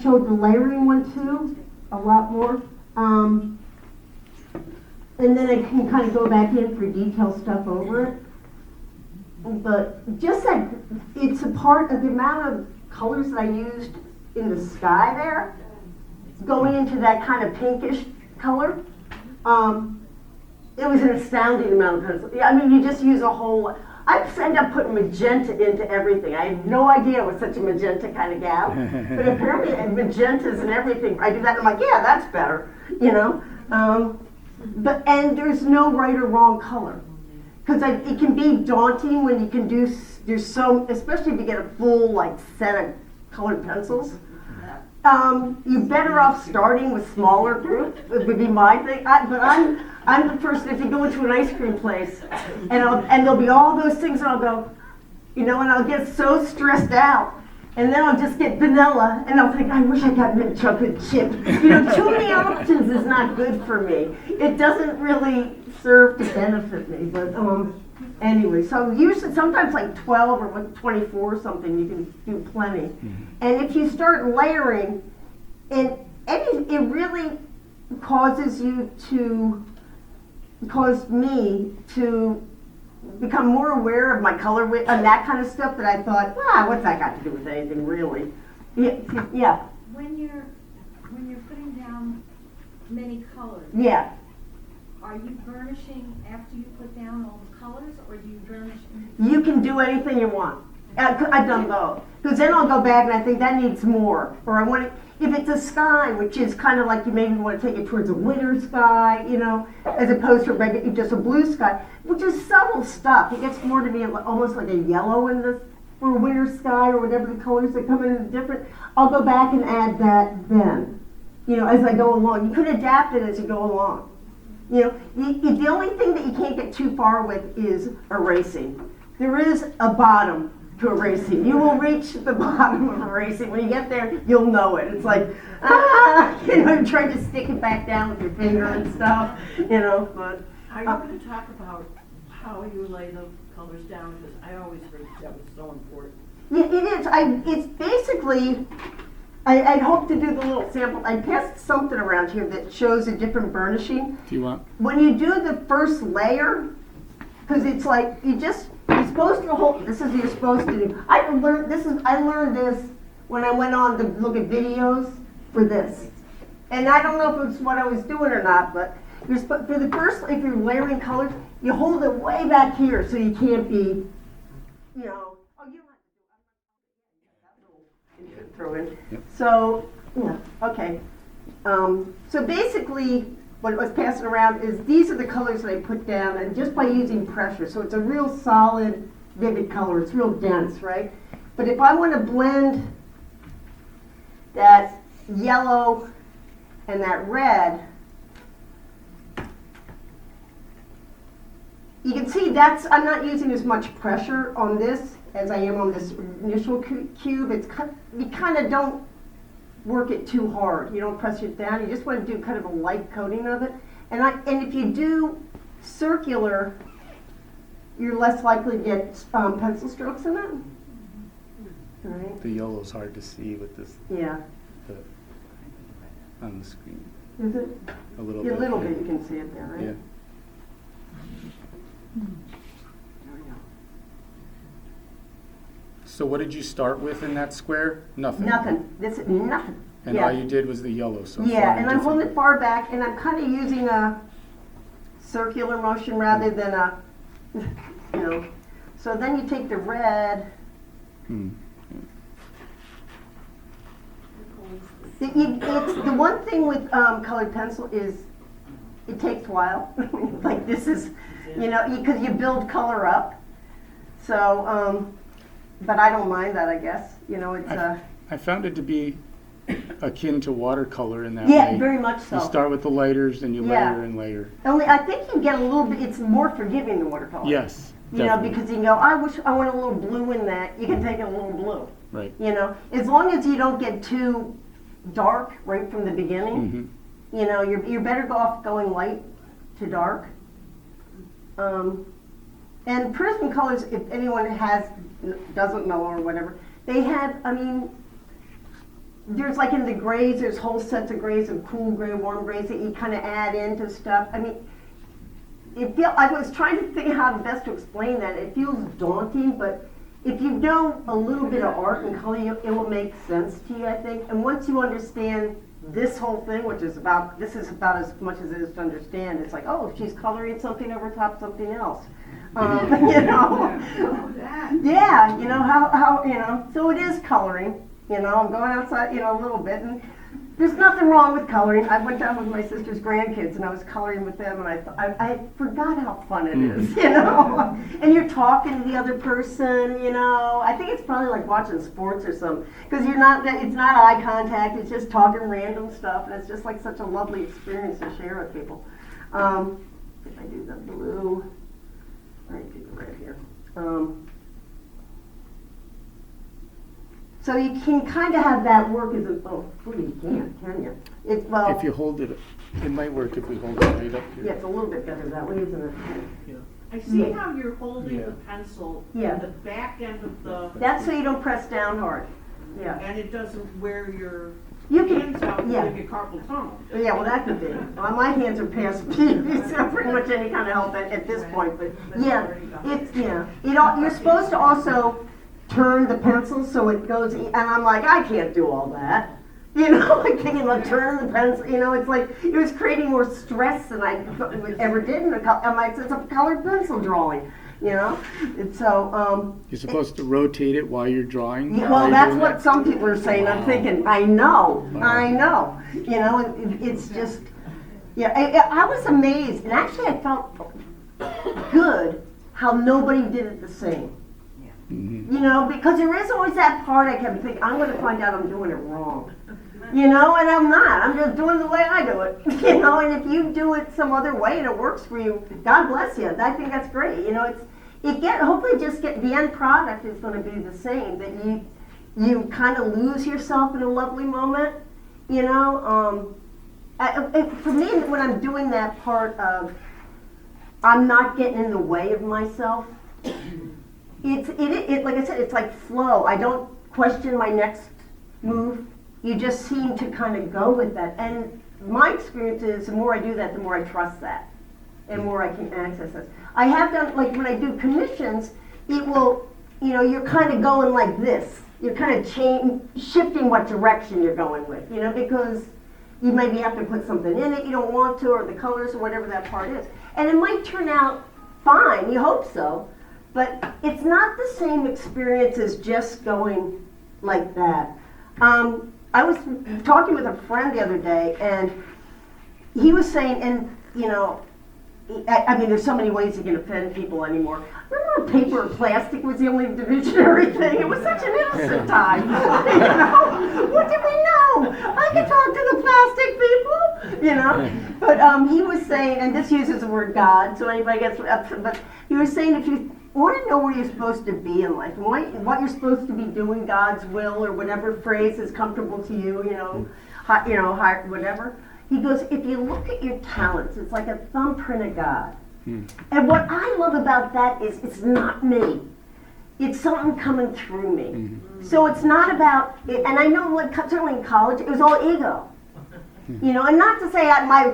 showed the layering one too, a lot more. And then I can kind of go back in for detail stuff over it. But just that it's a part of the amount of colors that I used in the sky there, going into that kind of pinkish color. It was an astounding amount of pencil. I mean, you just use a whole. I end up putting magenta into everything. I had no idea I was such a magenta kind of gal, but apparently magentas and everything. I do that, and I'm like, yeah, that's better, and there's no right or wrong color, because it can be daunting when you can do. There's so, especially if you get a full set of colored pencils. You're better off starting with smaller groups. It would be my thing. But I'm the person. If you go into an ice cream place, and there'll be all those things, and I'll go, and I'll get so stressed out And then I'll just get vanilla, and I'll think, I wish I got mint chocolate chip. You know, too many options is not good for me. It doesn't really serve to benefit me, but anyway, so usually, sometimes like 12 or 24 or something, you can do plenty. And if you start layering, it really causes me to become more aware of my color and that kind of stuff that I thought, what's that got to do with anything really? Yeah. When you're putting down many colors, Yeah. are you burnishing after you put down all the colors, or do you burnish? You can do anything you want. I've done both. Because then I'll go back and I think that needs more. Or I want it, if it's a sky, which is kind of like you maybe want to take it towards a winter sky, you know, as opposed to just a blue sky, which is subtle stuff. It gets more to be almost like a yellow in this, for a winter sky or whatever the colors that come in different. I'll go back and add that then, you know, as I go along. You can adapt it as you go along. You know, the only thing that you can't get too far with is erasing. There is a bottom to erasing. You will reach the bottom of erasing. When you get there, you'll know it. It's like, you know, you're trying to stick it back down with your finger and stuff, you know, but. Are you going to talk about how you lay the colors down? Because I always heard that was so important. Yeah, it is. It's basically, I hope to do the little sample. I passed something around here that shows a different burnishing. Do you want? When you do the first layer, because it's like, you're supposed to hold, this is what you're supposed to do. I learned this when I went on to look at videos for this. And I don't know if it's what I was doing or not, but for the first, if you're layering colors, you hold it way back here so you can't be, you know, you don't have to do throw in. Yep. So, yeah, okay. So basically, what it was passing around is these are the colors that I put down, and just by using pressure, so it's a real solid, vivid color. It's real dense, right? But if I want to blend that yellow and that red, you can see I'm not using as much pressure on this as I am on this initial cube. You kind of don't work it too hard. You don't press it down. You just want to do kind of a light coating of it. And if you do circular, you're less likely to get pencil strokes in it. Right? The yellow's hard to see with this Yeah. On the screen. Is it? A little Yeah, bit. a little bit. You can see it there, right? Yeah. There we go. So what did you start with in that square? Nothing. Nothing. This is nothing. And yeah. all you did was the yellow. So Yeah, far and I'm different. holding it far back, and I'm kind of using a circular motion rather than a, you know. So then you take the red. Hmm. It's the one thing with colored pencil is it takes a while. Like this is, you know, because you build color up. So, but I don't mind that. I guess you know it's. I found it to be akin to watercolor in that Yeah, way. very much so. You start with the lighters and you Yeah. layer and layer. Only I think you get a little bit. It's more forgiving than watercolor. Yes. You know, definitely. because you can go, I want a little blue in that. You can take a little blue. Right. You know, as long as you don't get too dark right from the beginning. Mm-hmm. You know, you're better off going light to dark. And Prism colors, if anyone doesn't know or whatever, they have, I mean, there's like in the grays, there's whole sets of grays of cool gray, warm grays that you kind of add into stuff. I mean, I was trying to think how best to explain that. It feels daunting, but if you know a little bit of art and color, it will make sense to you, I think. And once you understand this whole thing, this is about as much as it is to understand. It's like, oh, she's coloring something over top something else. You know, yeah, you know how you know. So it is coloring. You know, I'm going outside, you know, a little bit, and there's nothing wrong with coloring. I went down with my sister's grandkids, and I was coloring with them, and I forgot how fun it is, you know. And you're talking to the other person, you know. I think it's probably like watching sports or something, because it's not eye contact. It's just talking random stuff, and it's just like such a lovely experience to share with people. If I do the blue, I do the red here. So you can kind of have that work as a, oh, you can't, can you? It's, well, If you hold it, it might work if we hold it right up yeah, here. it's a little bit better that way, isn't it? I see Yeah. how you're holding Yeah. the pencil Yeah. in the back end of the, That's so you don't press down hard. Yeah. and it doesn't wear your You can, hands out and yeah. give you carpal tunnel. Yeah, well, that could be. Well, my hands are past so pretty much any kind of help at this point, but yeah, it's, yeah. You're supposed to also turn the pencil so it goes, and I'm like, I can't do all that. You know, like thinking about turning the pencil, you know, it's like, it was creating more stress than I ever did in it's a colored pencil drawing, you know? And so, You're supposed to rotate it while you're drawing? yeah, while well, you're that's doing what that? some people are saying. I'm Wow. thinking, I know, Wow. you know, it's just, yeah, I was amazed, and actually I felt good how nobody did it the same. Mhm. You know, because there is always that part I kept thinking, I'm gonna find out I'm doing it wrong. You know, and I'm not, I'm just doing the way I do it, you know, and if you do it some other way and it works for you, God bless you, I think that's great, you know, hopefully just get, the end product is gonna be the same, that you kind of lose yourself in a lovely moment, you know, for me, when I'm doing that part of, I'm not getting in the way of myself, it like I said, it's like flow. I don't question my next move. You just seem to kind of go with that. And my experience is the more I do that, the more I trust that, and more I can access this. I have done, like when I do commissions, it will, you know, you're kind of going like this. You're kind of shifting what direction you're going with, you know, because you maybe have to put something in it you don't want to, or the colors or whatever that part is. And it might turn out fine, you hope so. But it's not the same experience as just going like that. I was talking with a friend the other day, and he was saying, and you know, I mean, there's so many ways you can offend people anymore. Remember, paper or plastic was the only divisionary thing. It was such an innocent time. You know, what did we know? I could talk to the plastic people. You know, but he was saying, and this uses the word God, so anybody gets upset. But he was saying, if you want to know where you're supposed to be in life, and what you're supposed to be doing, God's will, or whatever phrase is comfortable to you, whatever. He goes, if you look at your talents, it's like a thumbprint of God. And what I love about that is it's not me. It's something coming through me. So it's not about, and I know like, certainly in college, it was all ego. You know, and not to say my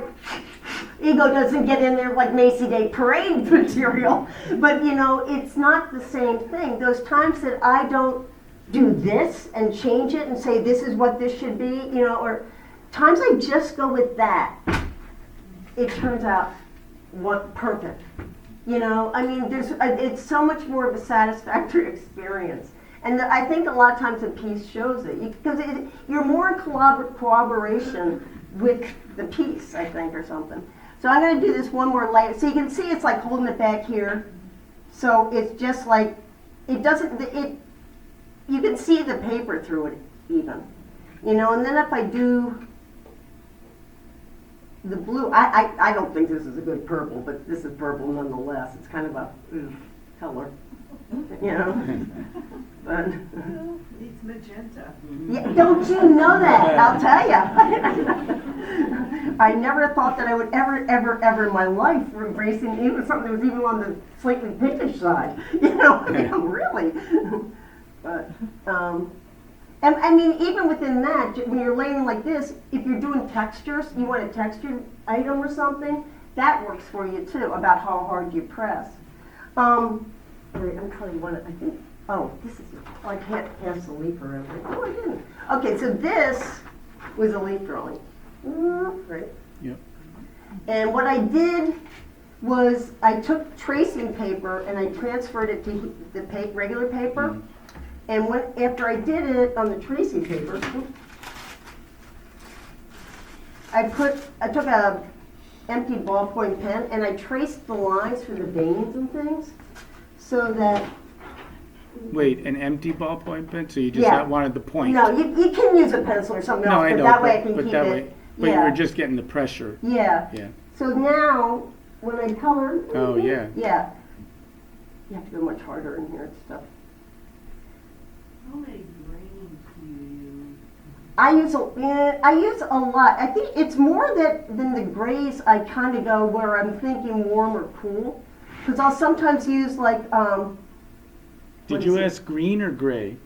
ego doesn't get in there like Macy Day Parade material, but you know, it's not the same thing. Those times that I don't do this and change it and say this is what this should be, you know, or times I just go with that, it turns out perfect. You know, I mean, it's so much more of a satisfactory experience. And I think a lot of times the piece shows it, because you're more in cooperation with the piece, I think, or something. So I'm going to do this one more layer. So you can see it's like holding it back here. So it's just like, it doesn't, you can see the paper through it even. You know, and then if I do the blue, I don't think this is a good purple, but this is purple nonetheless. It's kind of a color, you know. But It's magenta. yeah, don't you know that? I'll tell you. I never thought that I would ever in my life embracing even something that was even on the slightly pinkish side. You know, really. But and I mean, even within that, when you're laying like this, if you're doing textures, you want a textured item or something, that works for you too, about how hard you press. Wait, I'm trying to I think, I can't pass the leaf around. Oh, I didn't. Okay, so this was a leaf drawing. Right? Yep. And what I did was I took tracing paper and I transferred it to the regular paper. And after I did it on the tracing paper, I took a empty ballpoint pen and I traced the lines for the veins and things, so that. Wait, an empty ballpoint pen? So you just Yeah. wanted the point? No, you can use a pencil or something No, else, I but know, that way I can but keep that it. way, but you were just getting the pressure. Yeah. Yeah. So now, when I color. Oh, yeah. Yeah. You have to go much harder in here and stuff. How many grains I use a lot. I think it's more that than the grays. I kind of go where I'm thinking warm or cool, because I'll sometimes use like. Did you ask green or gray?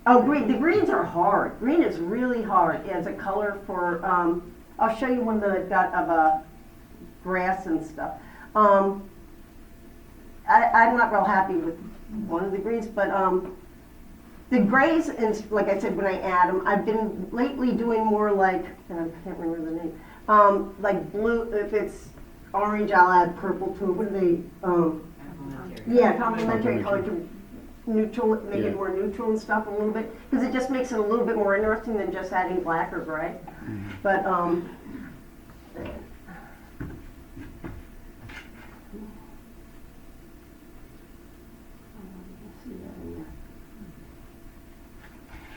Oh, green. The greens are hard. Green is really hard as a color for. I'll show you one that I've got of grass and stuff. I'm not real happy with one of the greens, but the grays, and like I said, when I add them, I've been lately doing more like, and I can't remember the name, like blue. If it's orange, I'll add purple to it. What are they? Yeah, complementary color to neutral, make it more neutral and stuff a little bit, because it just makes it a little bit more interesting than just adding black or gray. But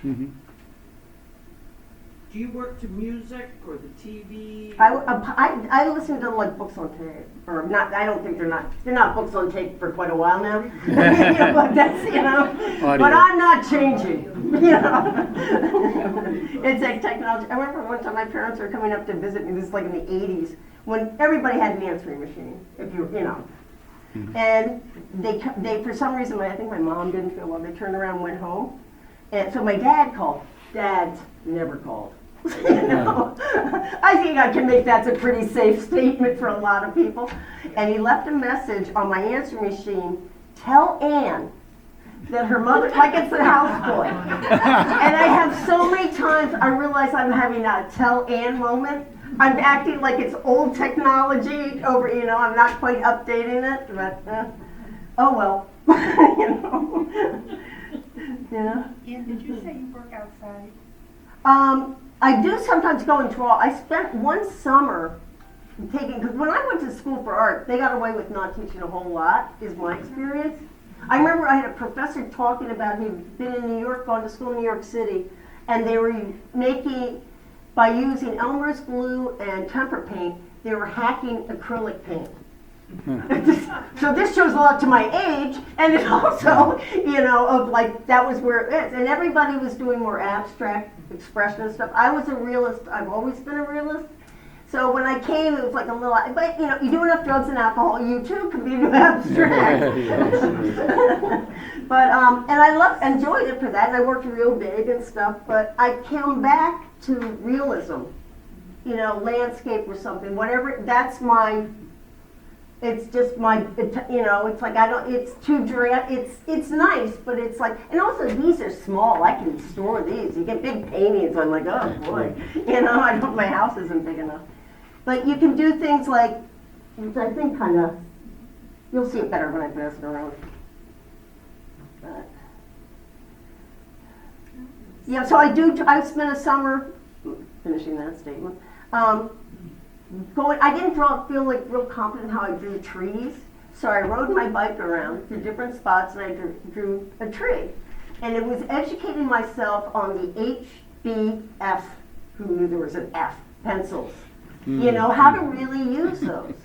Mm-hmm. Do you work to music or the TV? I listen to like books on tape, or not. I don't think they're not books on tape for quite a while now. But that's Audio. But I'm not changing. It's like technology. I remember one time my parents were coming up to visit me. This is like in the '80s when everybody had an answering machine. If and they for some reason I think my mom didn't feel well. They turned around and went home, and so my dad called. Dad's never called. I think I can make that's a pretty safe statement for a lot of people. And he left a message on my answering machine, tell Ann that her mother, like it's a houseboy. And I have so many times I realize I'm having a tell Ann moment. I'm acting like it's old technology over, I'm not quite updating it, but oh well. Yeah. Ian, did you say you work outside? I do sometimes go and draw. I spent one summer because when I went to school for art, they got away with not teaching a whole lot, is my experience. I remember I had a professor talking about he'd been in New York, gone to school in New York City, and they were making, by using Elmer's glue and tempera paint, they were hacking acrylic paint. So this shows a lot to my age, and it also, of like, that was where it is. And everybody was doing more abstract expression and stuff. I was a realist. I've always been a realist. So when I came, it was like a little, but you do enough drugs and alcohol, you too can be abstract. But, and I enjoyed it for that, and I worked real big and stuff, but I came back to realism, landscape or something, whatever, that's my, it's just my, it's like it's too dry, it's nice, but it's like, and also these are small, I can store these. You get big paintings, I'm like, oh boy, my house isn't big enough. But you can do things like, which I think kind of, you'll see it better when I pass it around. But, yeah, so I spent a summer, finishing that statement, I didn't feel like real confident how I drew trees, so I rode my bike around to different spots and I drew a tree. And it was educating myself on the HBF, who knew there was an F, pencils. How to really use those.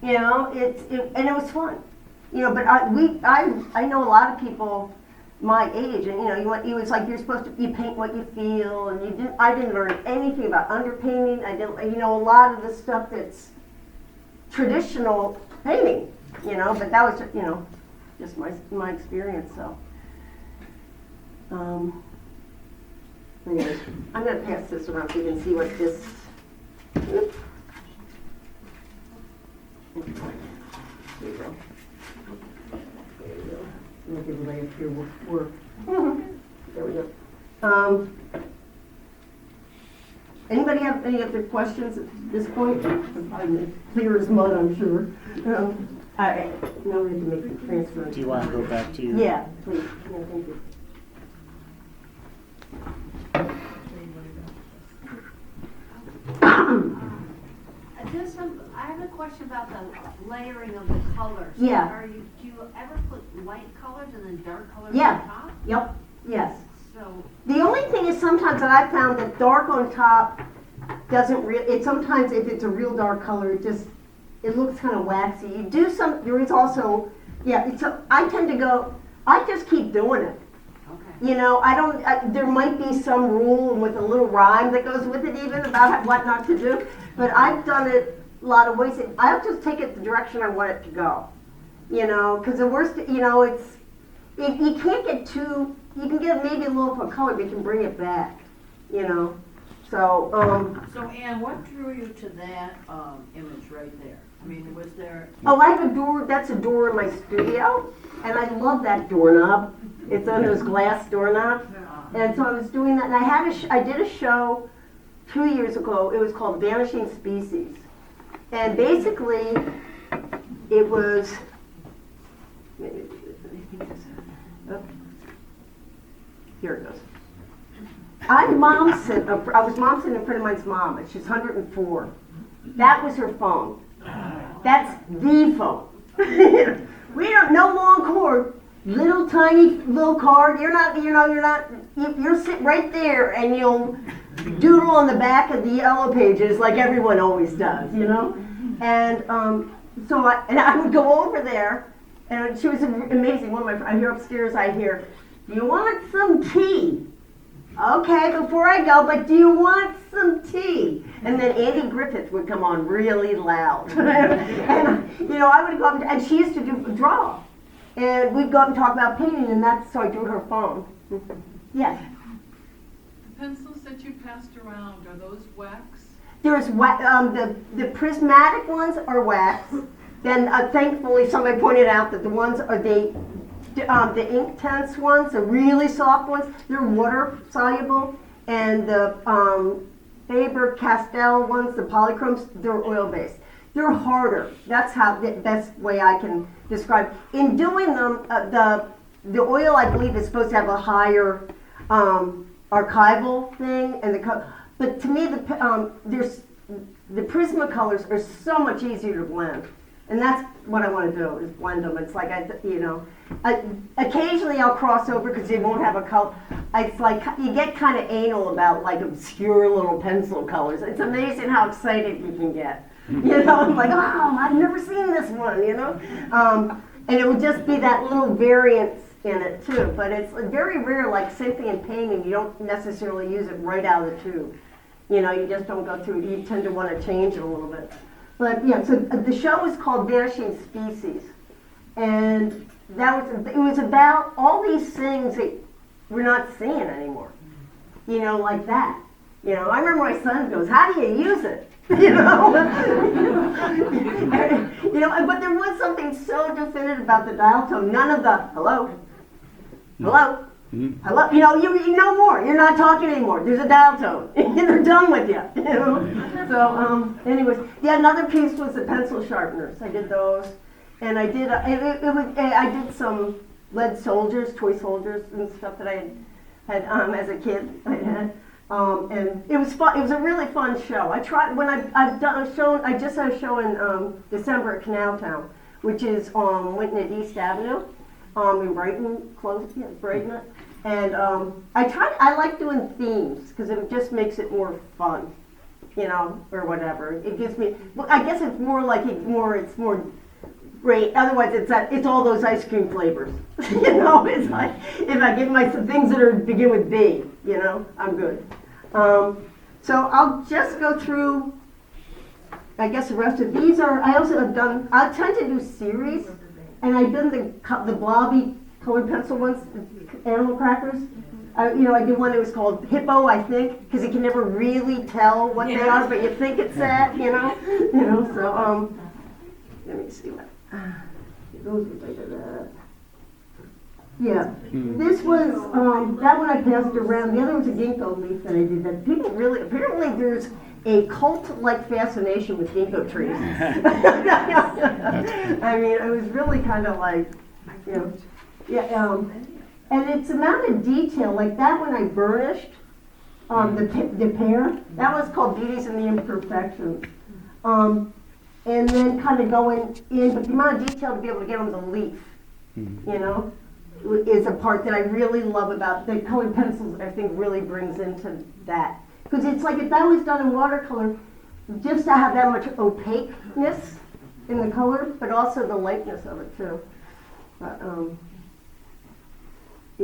And it was fun. But I know a lot of people my age, and it was like you're supposed to paint what you feel, and I didn't learn anything about underpainting. I didn't, a lot of the stuff that's traditional painting, but that was just my experience. So, anyways, I'm gonna pass this around so you can see what this. Oops. There you go. There you go. Make everybody up here work. There we go. Anybody have any other questions at this point? I'm clear as mud, I'm sure. Now we have to make the transfer. Do you want to go back to your? Yeah, please. Yeah, thank you. I have a question about the layering of the colors. Yeah. Do you ever put light colors and then dark colors Yeah. on top? Yep. Yes. So The only thing is sometimes that I found that dark on top doesn't sometimes if it's a real dark color, it looks kind of waxy. There is also, I tend to go, I just keep doing it. okay. You know, there might be some rule with a little rhyme that goes with it even about what not to do, but I've done it a lot of ways. I'll just take it the direction I want it to go. You know, because the worst, you know, you can't get too, you can get maybe a little for color, but you can bring it back, you know. So, So Ann, what drew you to that, image right there? I mean, was there? oh, I have a door, that's a door in my studio, and I love that doorknob. It's on those glass doorknobs. And so I was doing that, and I did a show 2 years ago. It was called Vanishing Species. And basically, it was, here it goes. I was mom sitting in a friend of mine's mom, and she's 104. That was her phone. That's the phone. We don't, no long cord, little tiny little card. You're sitting right there, and you'll doodle on the back of the yellow pages like everyone always does, you know. And so I would go over there, and she was amazing. One of my friends, I hear upstairs, do you want some tea? Okay, before I go, but do you want some tea? And then Andy Griffith would come on really loud. And, you know, I would go up, and she used to draw. And we'd go up and talk about painting, and so I drew her phone. Yes? The pencils that you passed around, are those wax? There's the prismatic ones are wax. Then thankfully somebody pointed out that the ones are the ink tense ones, the really soft ones, they're water soluble, and the Faber-Castell ones, the polychromes, they're oil based. They're harder. That's the best way I can describe. In doing them, the oil I believe is supposed to have a higher archival thing, and but to me the Prismacolors are so much easier to blend. And that's what I want to do, is blend them. It's like, occasionally I'll cross over because they won't have a color. It's like, you get kind of anal about like obscure little pencil colors. It's amazing how excited you can get. You know, I'm like, oh, I've never seen this one, you know? And it would just be that little variance in it too. But it's very rare, like same thing in painting, you don't necessarily use it right out of the tube. You know, you just don't go through it. You tend to want to change it a little bit. But yeah, so the show was called Vanishing Species, and it was about all these things that we're not seeing anymore. You know, like that. You know, I remember my son goes, "How do you use it?" You know, you know. But there was something so definitive about the dial tone. None of the hello, hello. Hello, you know more. You're not talking anymore. There's a dial tone. They're done with you. You know. So, anyways, yeah. Another piece was the pencil sharpeners. I did those, and I did. I did some lead soldiers, toy soldiers, and stuff that I had as a kid. And it was fun. It was a really fun show. I tried when I've done a show. I just had a show in December at Canal Town, which is on Winton at East Avenue. In Brighton, Brighton. And I like doing themes because it just makes it more fun, you know, or whatever. It gives me, I guess it's more like it's more great. Otherwise, it's all those ice cream flavors, you know. It's like if I give some things that begin with B, you know, I'm good. So I'll just go through. I guess the rest of these are. I tend to do series. And I've done the blobby colored pencil ones, animal crackers. I did one that was called Hippo, I think, because you can never really tell what they are, but you think it's that, you know. So let me see what. Those were like that. Yeah, this was that one I passed around. The other was a ginkgo leaf that I did. That people really apparently there's a cult-like fascination with ginkgo trees. I mean, it was really kind of like, you know, yeah. And it's amount of detail. Like that one I burnished the pear. That was called Beauties and the Imperfections. And then kind of going in, but the amount of detail to be able to get on the leaf, you know, is a part that I really love about the colored pencils. I think really brings into that. Because it's like if that was done in watercolor, just to have that much opaqueness in the color, but also the lightness of it too. But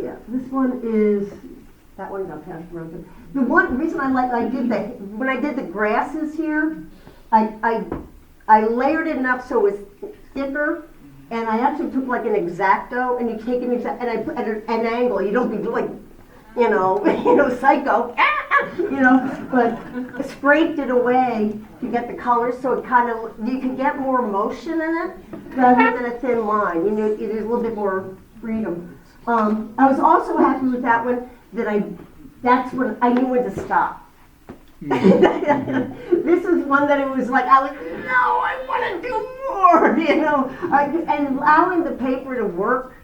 Yeah, this one is, that one got passed around. The one reason when I did the grasses here, I layered it enough so it was thicker, and I actually took like an X-Acto, and you take an X-Acto, and I put at an angle, you don't be like, psycho, but scraped it away to get the color, so it kind of, you can get more motion in it, rather than a thin line, there's a little bit more freedom. I was also happy with that one, that's when I knew when to stop. This is one that it was like, I want to do more, and allowing the paper to work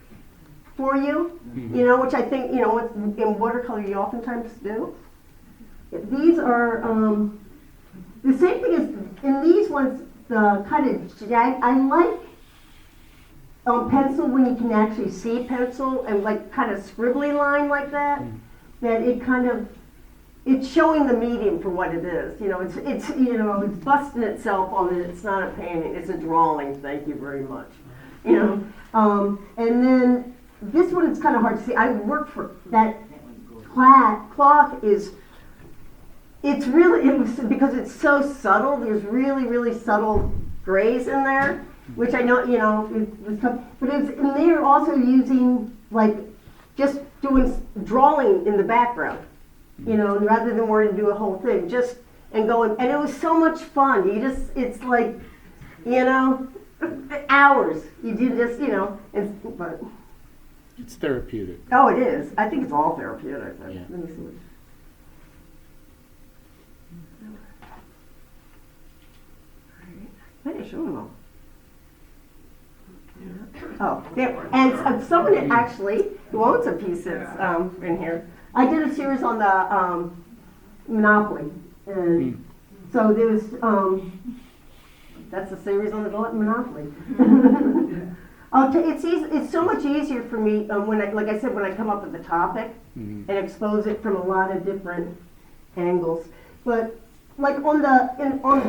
for you, which I think, in watercolor you oftentimes do. These are, the same thing as, in these ones, the kind of, I like pencil when you can actually see pencil and like kind of scribbly line like that, that it kind of, it's showing the medium for what it is. It's busting itself on it. It's not a painting. It's a drawing. Thank you very much. And then this one is kind of hard to see. I worked for that cloth is. It's really because it's so subtle. There's really really subtle grays in there, which I know it was tough. But it's and they're also using like just doing drawing in the background. Rather than wanting to do a whole thing, just and going, and it was so much fun. It's like, hours. You do just, but. It's therapeutic. Oh, it is. I think it's all therapeutic. Yeah. Let me see. I didn't show them all. Oh, there, and someone actually who owns a piece that's in here. I did a series on the Monopoly, and so there was that's a series on the Monopoly. It's so much easier for me when I come up with the topic and expose it from a lot of different angles. But like on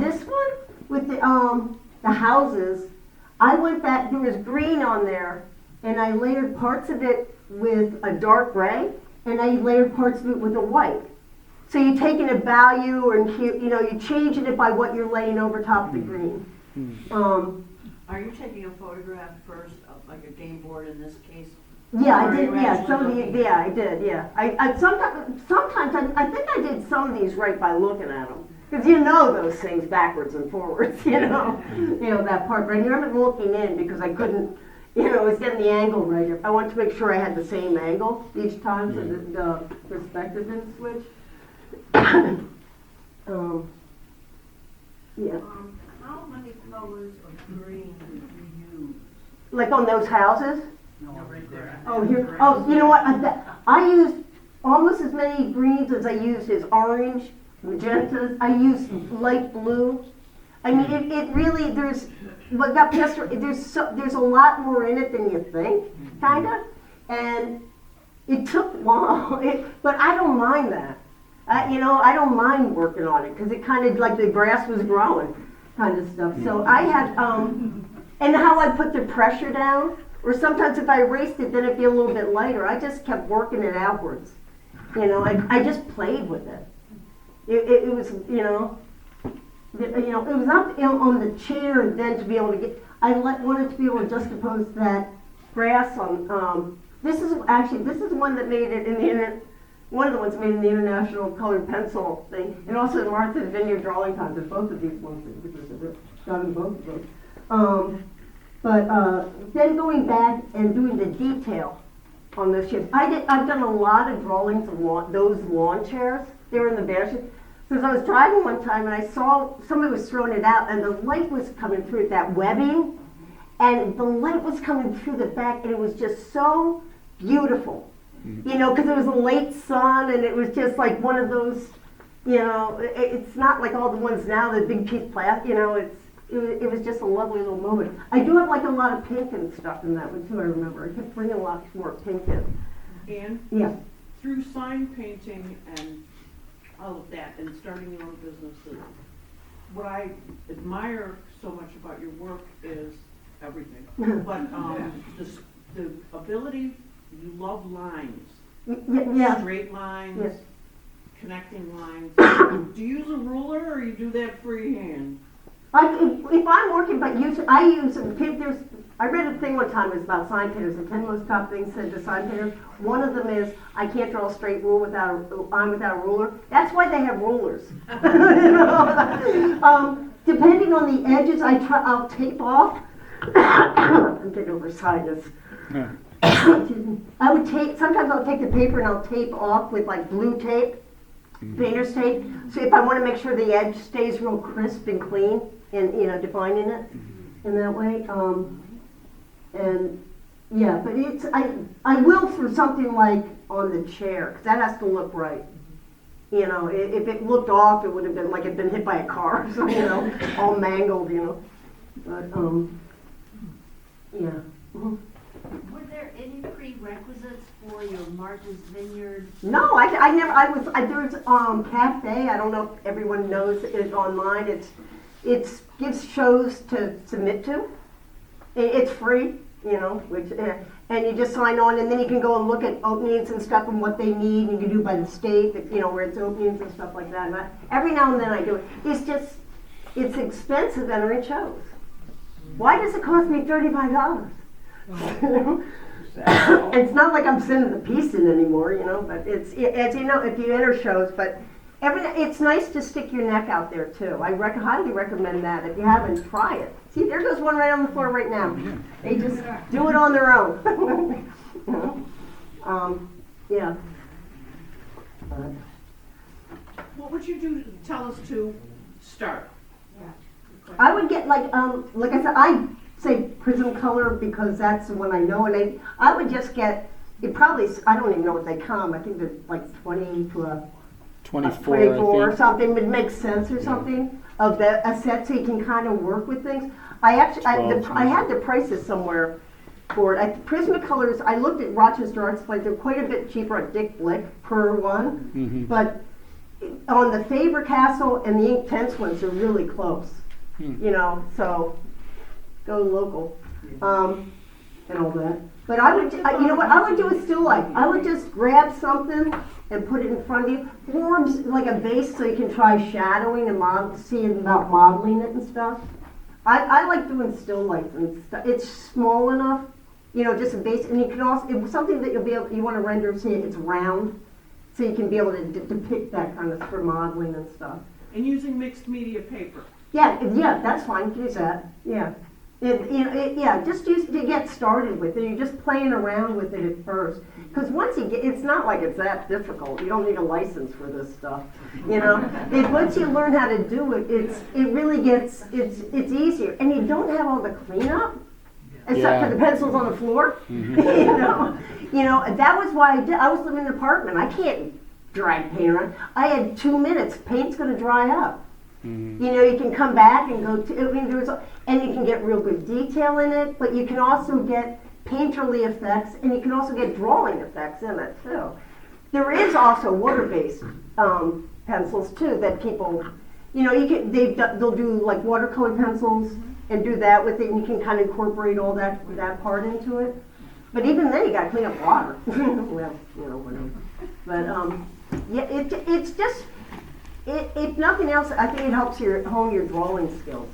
this one with the houses, I went back. There was green on there, and I layered parts of it with a dark gray. And I layered parts of it with a white. So you're taking a value and you're changing it by what you're laying over top of the green. Are you taking a photograph first of like a game board in this case? Yeah, I did. Yeah, I did. Yeah, I sometimes I think I did some of these right by looking at them because those things backwards and forwards. That part. But I remember looking in because I couldn't. I was getting the angle right. I wanted to make sure I had the same angle each time so that the perspective didn't switch. Yeah. How many colors of green did you use? Like on those houses? No, right there. Oh, here. Oh, you know what? I used almost as many greens as I used as orange, magentas. I used light blue. I mean, it really, there's a lot more in it than you think, kind of, and it took long, but I don't mind that. I don't mind working on it because it kind of like the grass was growing, kind of stuff. So I had, and how I put the pressure down, or sometimes if I erased it, then it'd be a little bit lighter. I just kept working it outwards. I just played with it. It was, it was up on the chair then to be able to get, wanted to be able to juxtapose that grass on, this is one that made it in the one of the ones made in the International Colored Pencil thing, and also the Martha's Vineyard Drawing Contest, both of these ones, because I've done both of those. But then going back and doing the detail on those chairs, I've done a lot of drawings of those lawn chairs. They were in the basket. Because I was driving one time and I saw somebody was throwing it out and the light was coming through that webbing and the light was coming through the back and it was just so beautiful. Because it was a late sun and it was just like one of those, it's not like all the ones now, the big piece of plastic, it was just a lovely little moment. I do have like a lot of pink and stuff in that one too, I remember. I kept bringing a lot more pink in. And Yeah. through sign painting and all of that and starting your own businesses, what I admire so much about your work is everything. But the ability, you love lines, Yeah, straight lines, Yes. connecting lines. Do you use a ruler or you do that freehand? if I'm working, but I use, I read a thing one time, it was about sign painters, the 10 most top things said to sign painters. One of them is, I can't draw a straight rule without a ruler. That's why they have rulers. Depending on the edges, I'll tape off. I'm getting over sinus. Yeah. Sometimes I'll take the paper and I'll tape off with like blue tape, painter's tape. So if I want to make sure the edge stays real crisp and clean and, defining it in that way. And yeah, but I will for something like on the chair, because that has to look right. If it looked off, it would have been like it'd been hit by a car, so, all mangled, But, yeah. Mhm. Were there any prerequisites for your Martha's Vineyard? No, I never, there's, Cafe, I don't know if everyone knows it online, it gives shows to submit to. It's free, which, and you just sign on, and then you can go and look at openings and stuff and what they need, you can do by the state, where it's openings and stuff like that. And every now and then I do it. It's expensive entering shows. Why does it cost me $35? It's not like I'm sending the piece in anymore, but it's, as you know, if you enter shows, but it's nice to stick your neck out there too. I highly recommend that. If you haven't, try it. See, there goes one right on the floor right now. They just do it on their own. Yeah. What would you do to tell us to start? I would get like I said, I say prism color because that's the one I know, and I would just get, I don't even know what they come. I think they're like 20 to a 24, 24 I or think. something, would make sense or something of a set, so you can kind of work with things. I had the prices somewhere for it. Prismacolors, I looked at Rochester Art Supply, they're quite a bit cheaper at Dick Blick per one, Mhm. but on the Faber-Castell and the Ink Tense ones are really close, so go local, and all that. But I would do a still life. I would just grab something and put it in front of you. Forms like a base so you can try shadowing and seeing about modeling it and stuff. I like doing still life and stuff. It's small enough, just a base, and you can also, it's something that you want to render so it's round, so you can be able to depict that kind of for modeling and stuff. And using mixed media paper. Yeah, that's fine. Use that. Yeah. Just use to get started with it. You're just playing around with it at first, because once you get, it's not like it's that difficult. You don't need a license for this stuff, Once you learn how to do it, it really gets, it's easier, and you don't have all the cleanup, except for the pencils on the floor. That was why I was living in an apartment. I can't drag paint around. I had 2 minutes. Paint's going to dry up. You can come back and go to, and you can get real good detail in it, but you can also get painterly effects, and you can also get drawing effects in it too. There is also water-based pencils too that people, they'll do like watercolor pencils and do that with it, and you can kind of incorporate all that part into it. But even then, you got to clean up water. Well, whatever. But it's just. If nothing else, I think it helps hone your drawing skills,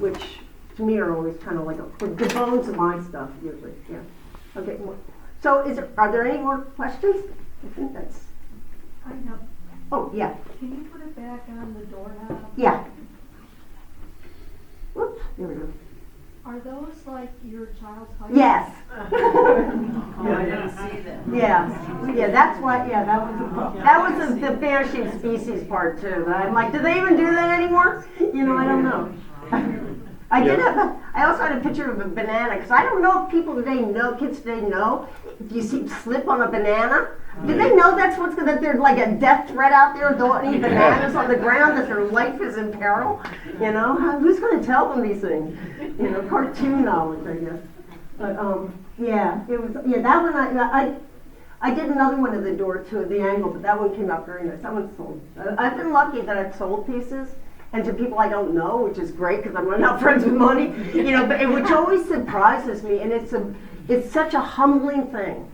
which to me are always kind of like the bones of my stuff usually. Yeah. Okay. So are there any more questions? I think that's. I know. Oh yeah. Can you put it back on the doorknob? Yeah. Whoops. There we go. Are those like your child's height? Yes. I didn't see that. Yeah, that's why. Yeah, that was the vanishing species part too. That I'm like, do they even do that anymore? I don't know. I also had a picture of a banana because I don't know if kids today know. If you slip on a banana, do they know that there's like a death threat out there? Don't eat bananas on the ground, that their life is in peril. Who's going to tell them these things? Cartoon knowledge, I guess. But it was that one. I did another one of the door too, the angle, but that one came out very nice. That one sold. I've been lucky that I've sold pieces. And to people I don't know, which is great because I'm not friends with money, but which always surprises me, and it's such a humbling thing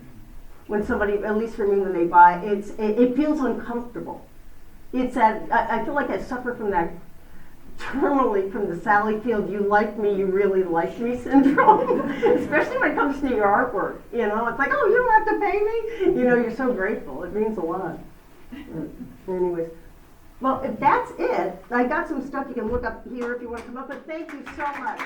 when somebody, at least for me, when they buy, it feels uncomfortable. It's that, I feel like I suffer from that terminally from the Sally Field, you like me, you really like me syndrome, especially when it comes to your artwork. You know, it's like, oh, you don't have to pay me. You know, you're so grateful. It means a lot. Anyways, well, if that's it, I got some stuff you can look up here if you want to come up, but thank you so much.